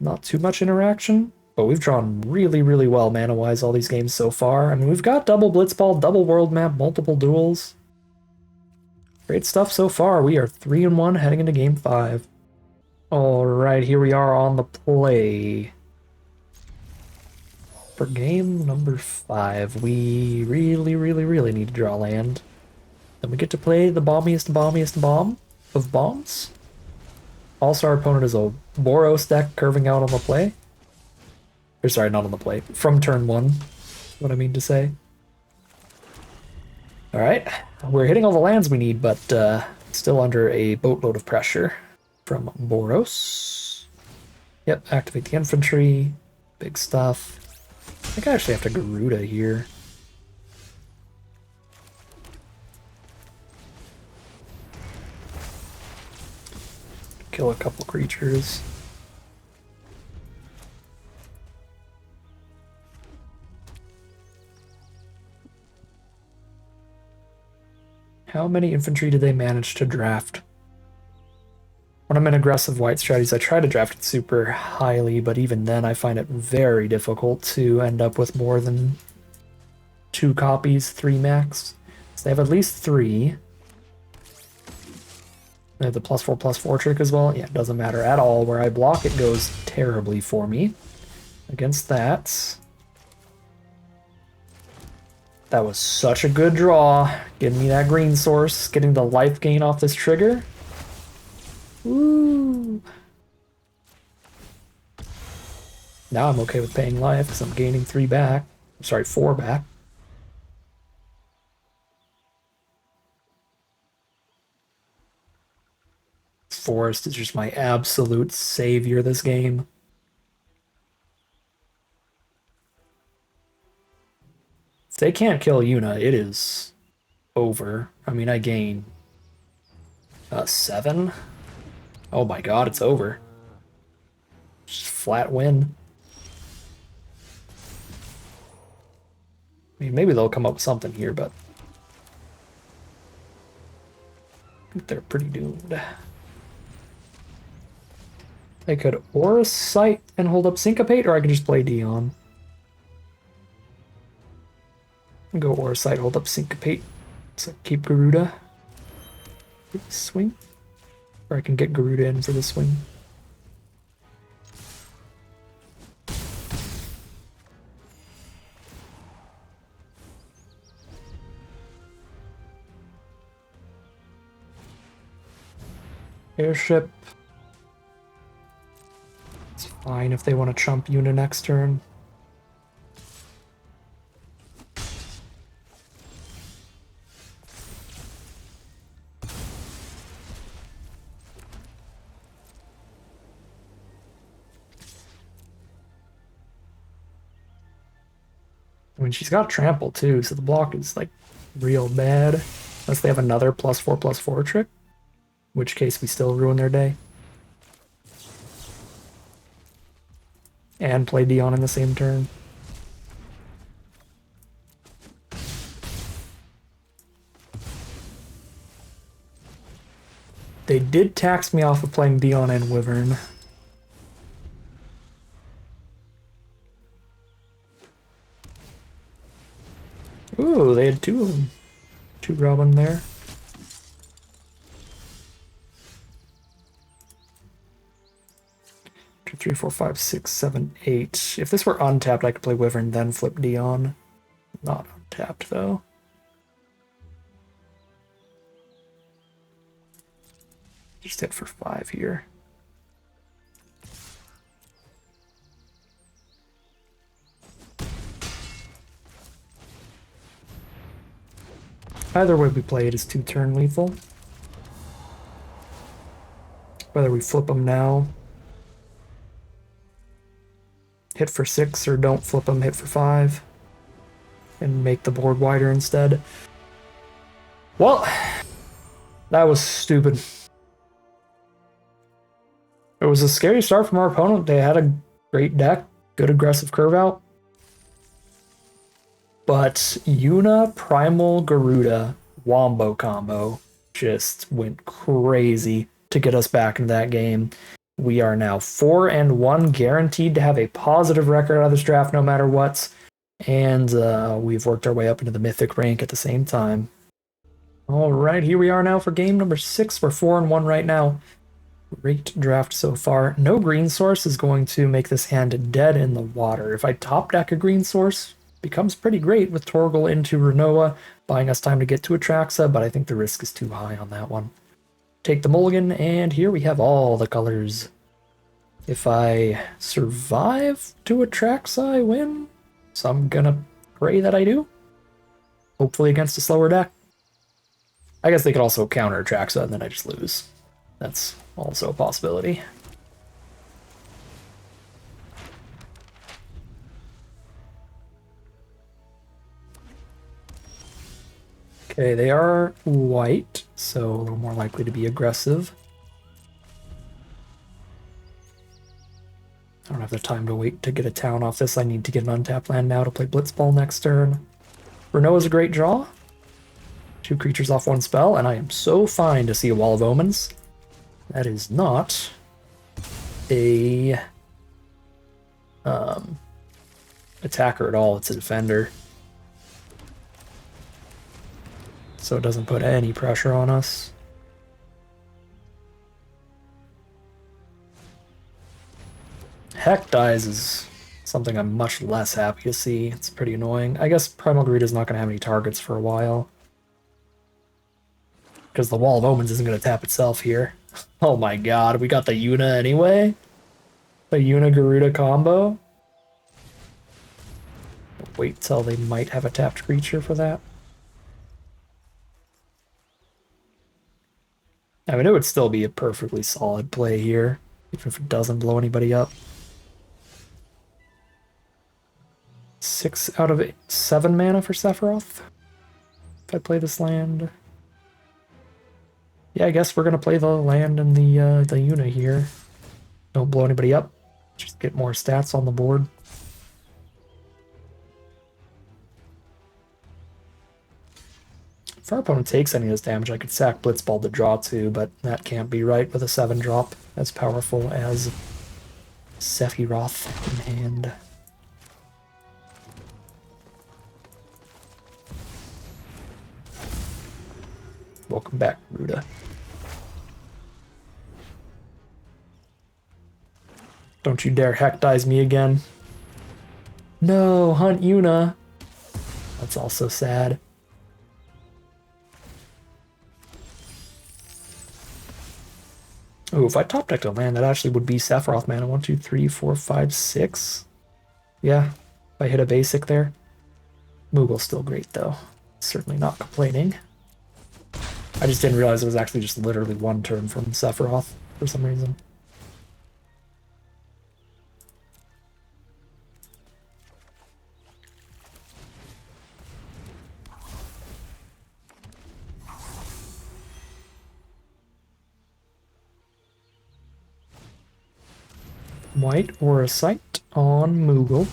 not too much interaction. But we've drawn really, really well mana-wise all these games so far. I mean, we've got double Blitzball, double World Map, multiple duels. Great stuff so far. We are 3-1 heading into Game 5. Alright, here we are on the play. For game number 5, we really need to draw land. Then we get to play the bombiest bomb of bombs. Also, our opponent is a Boros deck curving out on the play. Or sorry, not on the play. From turn 1, what I mean to say. Alright, we're hitting all the lands we need, but still under a boatload of pressure from Boros. Yep, activate the infantry. Big stuff. I think I actually have to Garuda here. Kill a couple creatures. How many infantry did they manage to draft? When I'm in aggressive white strategies, I try to draft it super highly, but even then I find it very difficult to end up with more than 2 copies, 3 max. So they have at least 3. They have the +4/+4 trick as well. Yeah, it doesn't matter at all. Where I block, it goes terribly for me. Against that. That was such a good draw. Getting me that green source, getting the life gain off this trigger. Ooh. Now I'm okay with paying life because I'm gaining 3 back. Sorry, 4 back. Forest is just my absolute savior this game. If they can't kill Yuna, it is over. I mean, I gain 7. Oh my god, it's over. Just flat win. I mean, maybe they'll come up with something here, but I think they're pretty doomed. I could Aura Sight and hold up Syncopate, or I could just play Dion. Go Aura Sight, hold up Syncopate. So keep Garuda. Swing. Or I can get Garuda in for the swing. Airship. It's fine if they want to chump Yuna next turn. I mean, she's got trample too, so the block is like real bad. Unless they have another +4/+4 trick, in which case we still ruin their day. And play Dion in the same turn. They did tax me off of playing Dion and Wyvern. Ooh, they had two of them. Two Goblin there. Two, three, four, five, six, seven, eight. If this were untapped, I could play Wyvern, then flip Dion. Not untapped, though. Just hit for 5 here. Either way we play it is 2-turn lethal. Whether we flip them now, hit for 6, or don't flip them, hit for 5, and make the board wider instead. Well, that was stupid. It was a scary start from our opponent. They had a great deck, good aggressive curve out. But Yuna Primal Garuda Wombo combo just went crazy to get us back into that game. We are now 4-1, guaranteed to have a positive record out of this draft no matter what. And we've worked our way up into the mythic rank at the same time. All right, here we are now for game number 6. We're 4-1 right now. Great draft so far. No green source is going to make this hand dead in the water. If I top deck a green source, becomes pretty great with Torgal into Renoa, buying us time to get to Atraxa, but I think the risk is too high on that one. Take the mulligan, and here we have all the colors. If I survive to Atraxa, I win. So I'm gonna pray that I do. Hopefully against a slower deck. I guess they could also counter Atraxa, and then I just lose. That's also a possibility. Okay, they are white, so a little more likely to be aggressive. I don't have the time to wait to get a town off this. I need to get an untapped land now to play Blitzball next turn. Renault is a great draw. 2 creatures off 1 spell, and I am so fine to see a Wall of Omens. That is not a attacker at all. It's a defender. So it doesn't put any pressure on us. Heck Dies is something I'm much less happy to see. It's pretty annoying. I guess Primal Greed is not going to have any targets for a while. Because the Wall of Omens isn't going to tap itself here. Oh my god, we got the Yuna anyway? The Yuna Garuda combo? Wait till they might have a tapped creature for that. I mean, it would still be a perfectly solid play here, even if it doesn't blow anybody up. 6 out of 7 mana for Sephiroth. If I play this land. Yeah, I guess we're gonna play the land and the Yuna here. Don't blow anybody up. Just get more stats on the board. If our opponent takes any of this damage, I could sack Blitzball to draw 2, but that can't be right with a 7-drop as powerful as Sephiroth in hand. Welcome back, Ruda. Don't you dare Heck-Dize me again. No, Hunt Yuna. That's also sad. Oh, if I top decked a land, that actually would be Sephiroth mana. 1, 2, 3, 4, 5, 6. Yeah, if I hit a basic there. Moogle's still great, though. Certainly not complaining. I just didn't realize it was actually just literally 1 turn from Sephiroth for some reason. White or a sight on Moogle.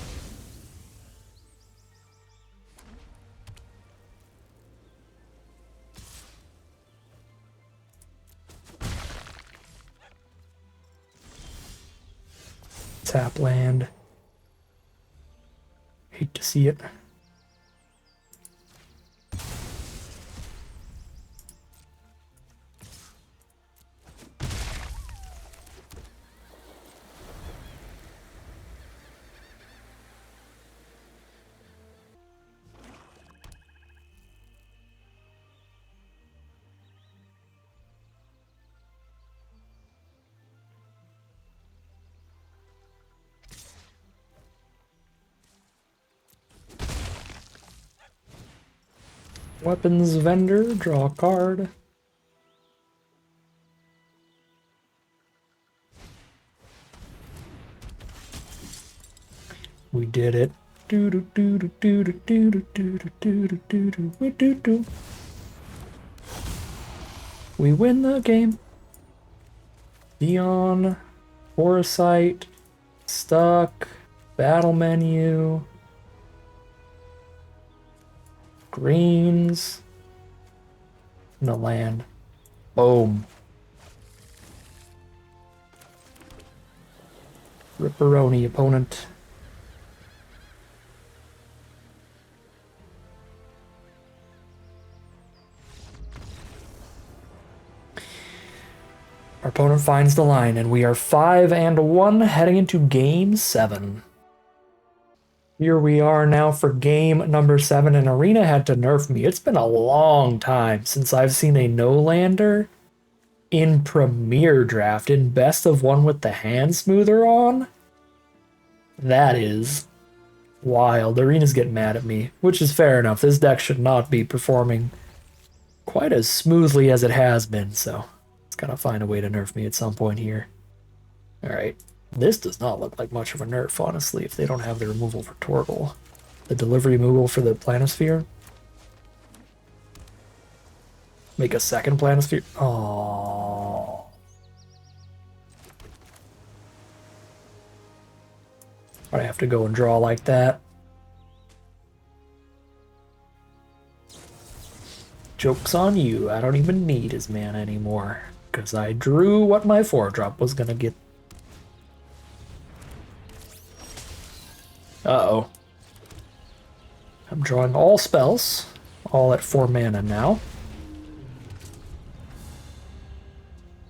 Tap land. Hate to see it. Weapons vendor, draw a card. We did it. We win the game. Dion, Foresight, Stuck, Battle Menu, Greens, and the land. Boom. Ripperoni opponent. Our opponent finds the line, and we are 5-1 heading into Game 7. Here we are now for game number 7, and Arena had to nerf me. It's been a long time since I've seen a no-lander in Premier Draft, in Best of 1 with the hand smoother on. That is wild. Arena's getting mad at me, which is fair enough. This deck should not be performing quite as smoothly as it has been, so it's gotta find a way to nerf me at some point here. Alright. This does not look like much of a nerf, honestly, if they don't have the removal for Torgal. The delivery removal for the Planisphere. Make a second Planisphere. Oh. I have to go and draw like that. Joke's on you. I don't even need his mana anymore, because I drew what my 4-drop was gonna get. Uh-oh. I'm drawing all spells, all at 4 mana now.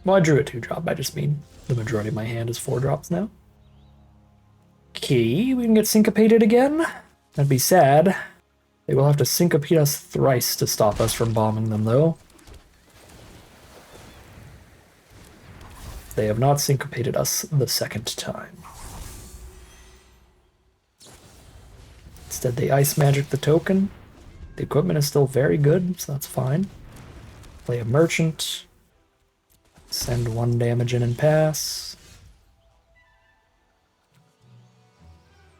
Well, I drew a 2-drop, I just mean the majority of my hand is 4-drops now. Okay, we can get syncopated again. That'd be sad. They will have to syncopate us thrice to stop us from bombing them, though. They have not syncopated us the second time. Instead, they ice magic the token. The equipment is still very good, so that's fine. Play a merchant. Send 1 damage in and pass.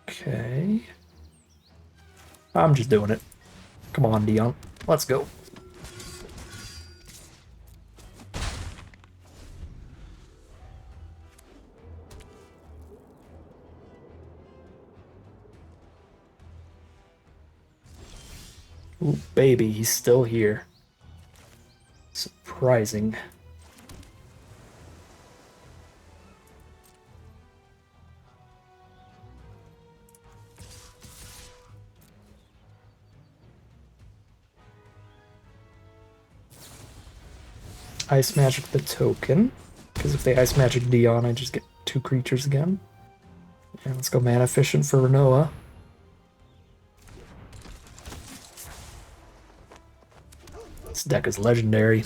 Okay. I'm just doing it. Come on, Dion. Let's go. Ooh, baby, he's still here. Surprising. Ice magic the token, because if they ice magic Dion, I just get 2 creatures again. And let's go mana efficient for Renoa. This deck is legendary.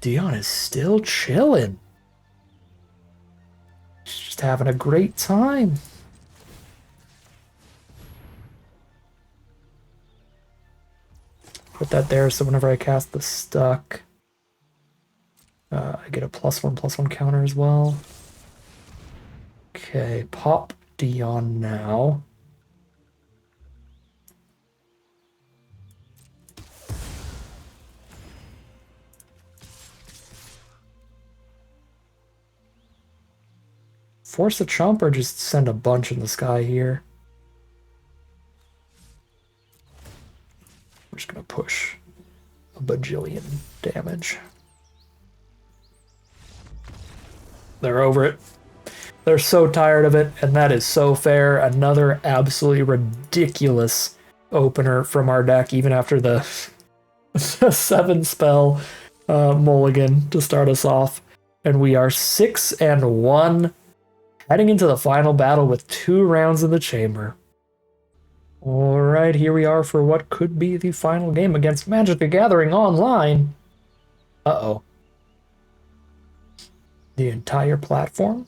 Dion is still chilling. Just having a great time. Put that there so whenever I cast the Stuck, I get a +1/+1 counter as well. Okay, pop Dion now. Force a chump or just send a bunch in the sky here? We're just gonna push a bajillion damage. They're over it. They're so tired of it, and that is so fair. Another absolutely ridiculous opener from our deck, even after the 7-spell mulligan to start us off. And we are 6-1, heading into the final battle with 2 rounds in the chamber. Alright, here we are for what could be the final game against Magic the Gathering Online. Uh-oh. the entire platform.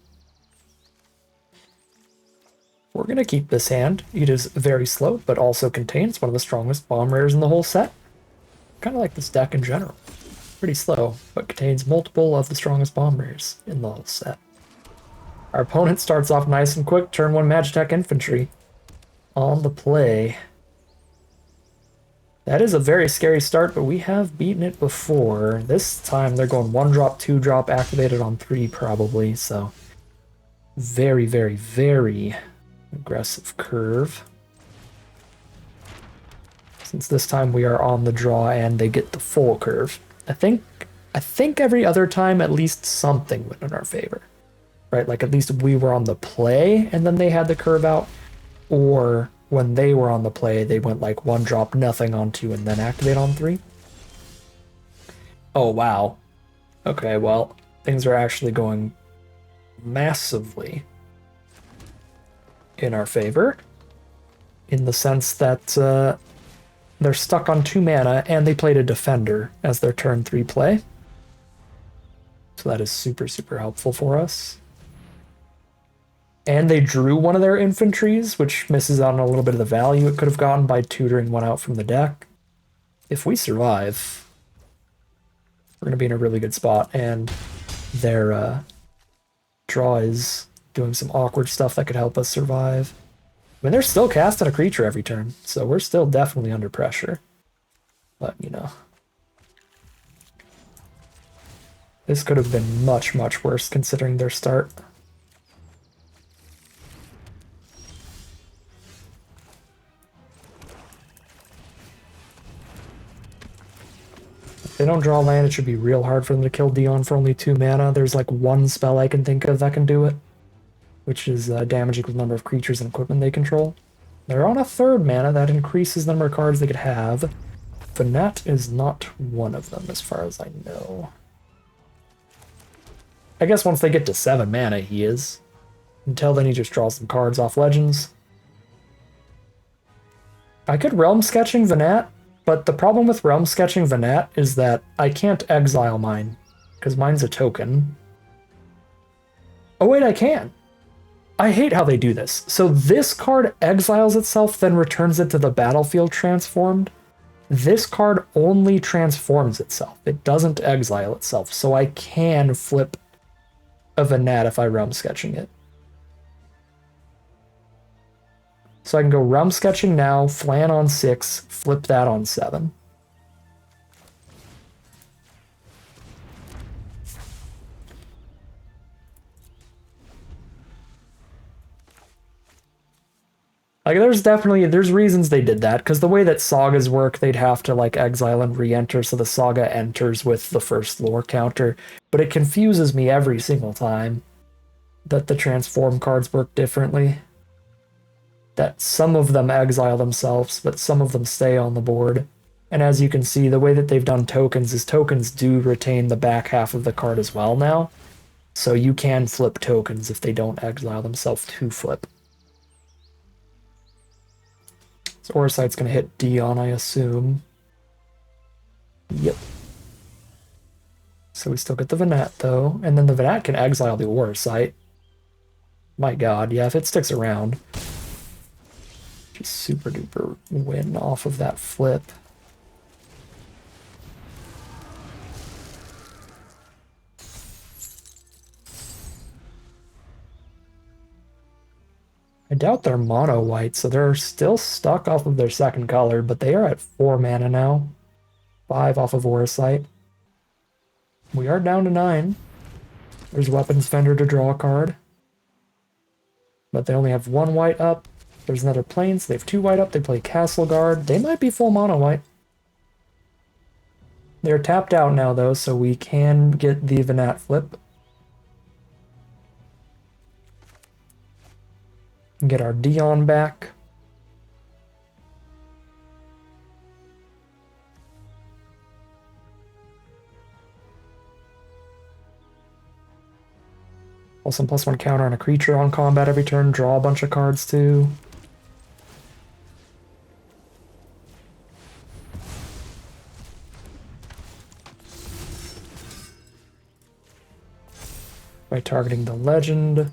We're going to keep this hand. It is very slow, but also contains one of the strongest bomb rares in the whole set. Kind of like this deck in general. Pretty slow, but contains multiple of the strongest bomb rares in the whole set. Our opponent starts off nice and quick. Turn 1 Magitech Infantry on the play. That is a very scary start, but we have beaten it before. This time they're going 1-drop, 2-drop, activated on 3 probably, so very, very, very aggressive curve. Since this time we are on the draw and they get the full curve. I think every other time at least something went in our favor. Right? Like at least we were on the play and then they had the curve out, or when they were on the play, they went like 1-drop, nothing on 2, and then activate on 3. Oh, wow. Okay, well, things are actually going massively in our favor, in the sense that they're stuck on 2 mana, and they played a Defender as their turn 3 play. So that is super, super helpful for us. And they drew one of their infantries, which misses out on a little bit of the value it could have gotten by tutoring one out from the deck. If we survive, we're going to be in a really good spot, and their draw is doing some awkward stuff that could help us survive. I mean, they're still casting a creature every turn, so we're still definitely under pressure. But, you know, this could have been much, much worse considering their start. If they don't draw land, it should be real hard for them to kill Dion for only 2 mana. There's like 1 spell I can think of that can do it, which is damage equals the number of creatures and equipment they control. They're on a 3rd mana that increases the number of cards they could have. Vanat is not one of them as far as I know. I guess once they get to 7 mana, he is. Until then, he just draws some cards off Legends. I could Realm Sketching Vanat, but the problem with Realm Sketching Vanat is that I can't exile mine, because mine's a token. Oh wait, I can! I hate how they do this. So this card exiles itself, then returns it to the battlefield transformed. This card only transforms itself. It doesn't exile itself, so I can flip a Vanat if I Realm Sketching it. So I can go Realm Sketching now, Flan on 6, flip that on 7. Like, there's reasons they did that, because the way that sagas work, they'd have to, like, exile and re-enter, so the saga enters with the first lore counter. But it confuses me every single time that the transform cards work differently. That some of them exile themselves, but some of them stay on the board. And as you can see, the way that they've done tokens is tokens do retain the back half of the card as well now. So you can flip tokens if they don't exile themselves to flip. So Orsite's going to hit Dion, I assume. Yep. So we still get the Vanat, though. And then the Vanat can exile the Orsite. My god, yeah, if it sticks around. Just super duper win off of that flip. I doubt they're mono white, so they're still stuck off of their second color, but they are at 4 mana now. 5 off of Orsite. We are down to 9. There's Weapons Fender to draw a card. But they only have 1 white up. There's another plane, so they have 2 white up. They play Castle Guard. They might be full mono white. They're tapped out now, though, so we can get the Vanat flip. Get our Dion back. Also, +1 counter on a creature on combat every turn. Draw a bunch of cards, too. by targeting the legend.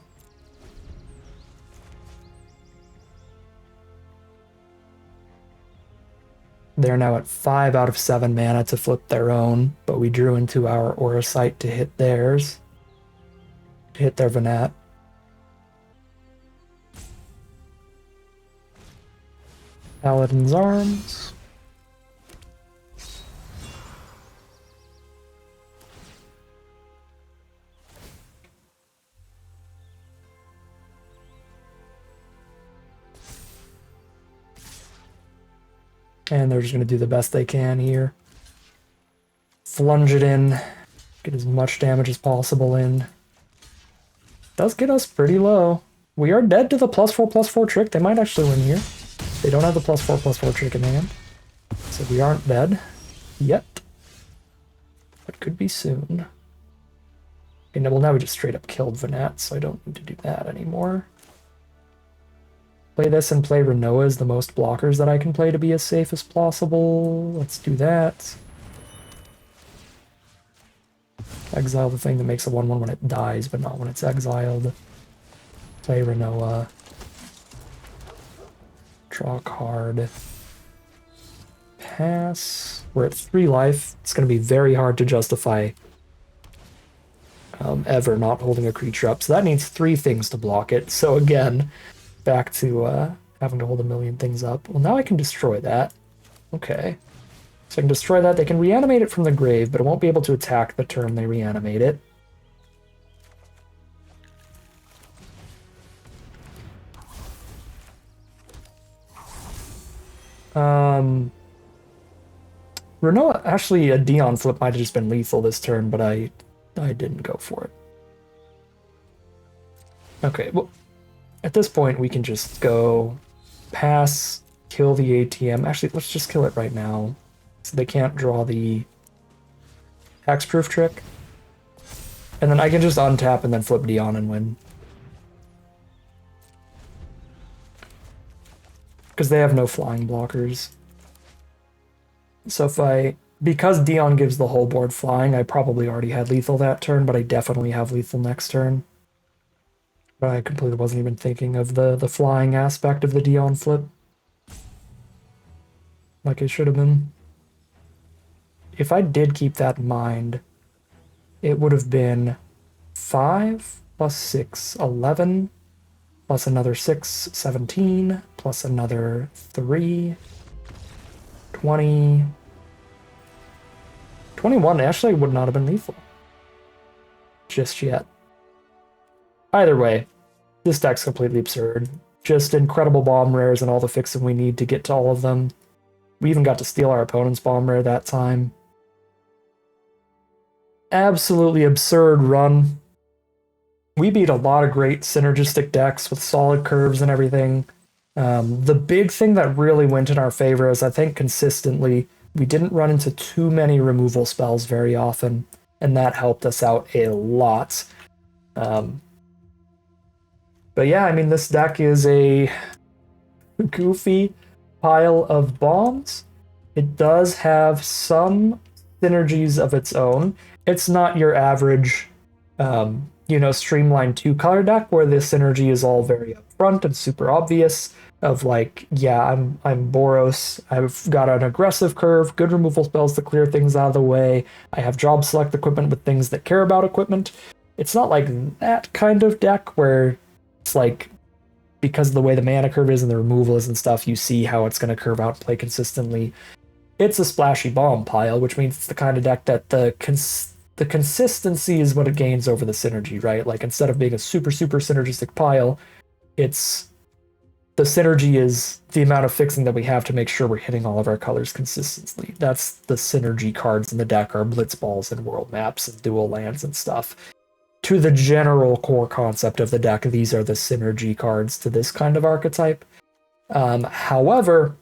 They're now at 5 out of 7 mana to flip their own, but we drew into our Aura Sight to hit theirs. To hit their Venat. Paladin's Arms. And they're just going to do the best they can here. Flunge it in. Get as much damage as possible in. Does get us pretty low. We are dead to the +4/+4 trick. They might actually win here. They don't have the +4/+4 trick in hand. So we aren't dead. Yet. But could be soon. Okay, well, now we just straight up killed Venat, so I don't need to do that anymore. Play this and play Renoa as the most blockers that I can play to be as safe as possible. Let's do that. Exile the thing that makes a 1/1 when it dies, but not when it's exiled. Play Renoa. Draw a card. Pass. We're at 3 life. It's going to be very hard to justify ever not holding a creature up. So that needs 3 things to block it. So again, back to having to hold a million things up. Well, now I can destroy that. Okay. So I can destroy that. They can reanimate it from the grave, but it won't be able to attack the turn they reanimate it. Renoa, actually, a Dion flip might have just been lethal this turn, but I didn't go for it. Okay, well, at this point, we can just go pass, kill the ATM. Actually, let's just kill it right now, so they can't draw the hexproof trick. And then I can just untap and then flip Dion and win. Because they have no flying blockers. So because Dion gives the whole board flying, I probably already had lethal that turn, but I definitely have lethal next turn. But I completely wasn't even thinking of the flying aspect of the Dion flip. Like it should have been. If I did keep that in mind, it would have been 5 plus 6, 11, plus another 6, 17, plus another 3, 20, 21. Actually would not have been lethal just yet. Either way, this deck's completely absurd. Just incredible bomb rares and all the fixing we need to get to all of them. We even got to steal our opponent's bomb rare that time. Absolutely absurd run. We beat a lot of great synergistic decks with solid curves and everything. The big thing that really went in our favor is I think consistently we didn't run into too many removal spells very often, and that helped us out a lot. But yeah, I mean, this deck is a goofy pile of bombs. It does have some synergies of its own. It's not your average, streamlined 2-color deck where the synergy is all very upfront and super obvious. Of like, yeah, I'm Boros. I've got an aggressive curve, good removal spells to clear things out of the way. I have job select equipment with things that care about equipment. It's not like that kind of deck where it's like, because of the way the mana curve is and the removal is and stuff, you see how it's going to curve out and play consistently. It's a splashy bomb pile, which means it's the kind of deck that the consistency is what it gains over the synergy, right? Like, instead of being a super, super synergistic pile, it's the synergy is the amount of fixing that we have to make sure we're hitting all of our colors consistently. That's the synergy cards in the deck are blitzballs and world maps and dual lands and stuff. To the general core concept of the deck, these are the synergy cards to this kind of archetype. However,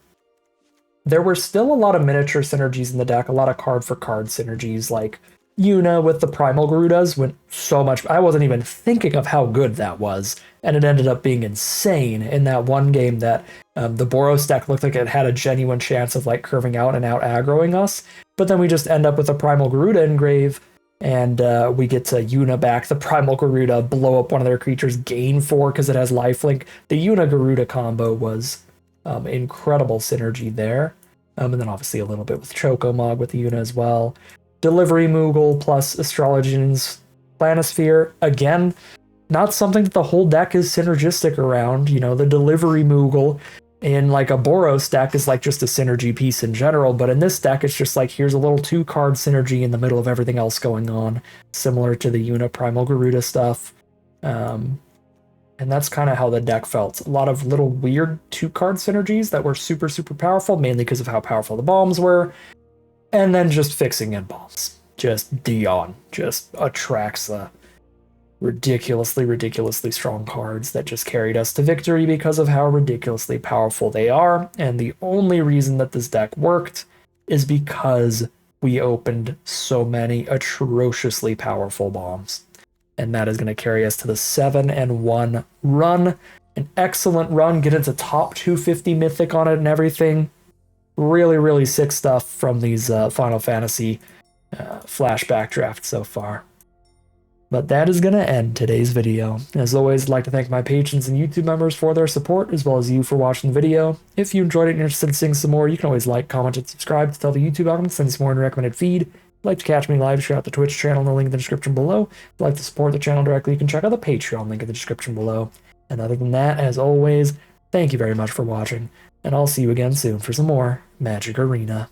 there were still a lot of miniature synergies in the deck, a lot of card-for-card synergies, like Yuna with the Primal Garudas went so much. I wasn't even thinking of how good that was, and it ended up being insane in that one game that the Boros deck looked like it had a genuine chance of like curving out and out aggroing us, but then we just end up with a Primal Garuda engrave And we get to Yuna back, the Primal Garuda, blow up one of their creatures, gain 4 because it has lifelink. The Yuna Garuda combo was incredible synergy there. And then obviously a little bit with Chocomog with the Yuna as well. Delivery Moogle plus Astrologian's Planisphere. Again, not something that the whole deck is synergistic around. You know, the Delivery Moogle in like a Boros deck is like just a synergy piece in general, but in this deck it's just like here's a little 2-card synergy in the middle of everything else going on, similar to the Yuna Primal Garuda stuff. And that's kind of how the deck felt. A lot of little weird 2-card synergies that were super, super powerful, mainly because of how powerful the bombs were, and then just fixing in bombs. Just Dion just attracts the ridiculously strong cards that just carried us to victory because of how ridiculously powerful they are. And the only reason that this deck worked is because we opened so many atrociously powerful bombs. And that is going to carry us to the 7-1 run. An excellent run, get into top 250 Mythic on it and everything. Really, really sick stuff from these Final Fantasy flashback drafts so far. But that is going to end today's video. As always, I'd like to thank my patrons and YouTube members for their support, as well as you for watching the video. If you enjoyed it and you're interested in seeing some more, you can always like, comment, and subscribe to tell the YouTube algorithm to send us more in the recommended feed. If you'd like to catch me live, check out the Twitch channel in the link in the description below. If you'd like to support the channel directly, you can check out the Patreon link in the description below. And other than that, as always, thank you very much for watching, and I'll see you again soon for some more Magic Arena.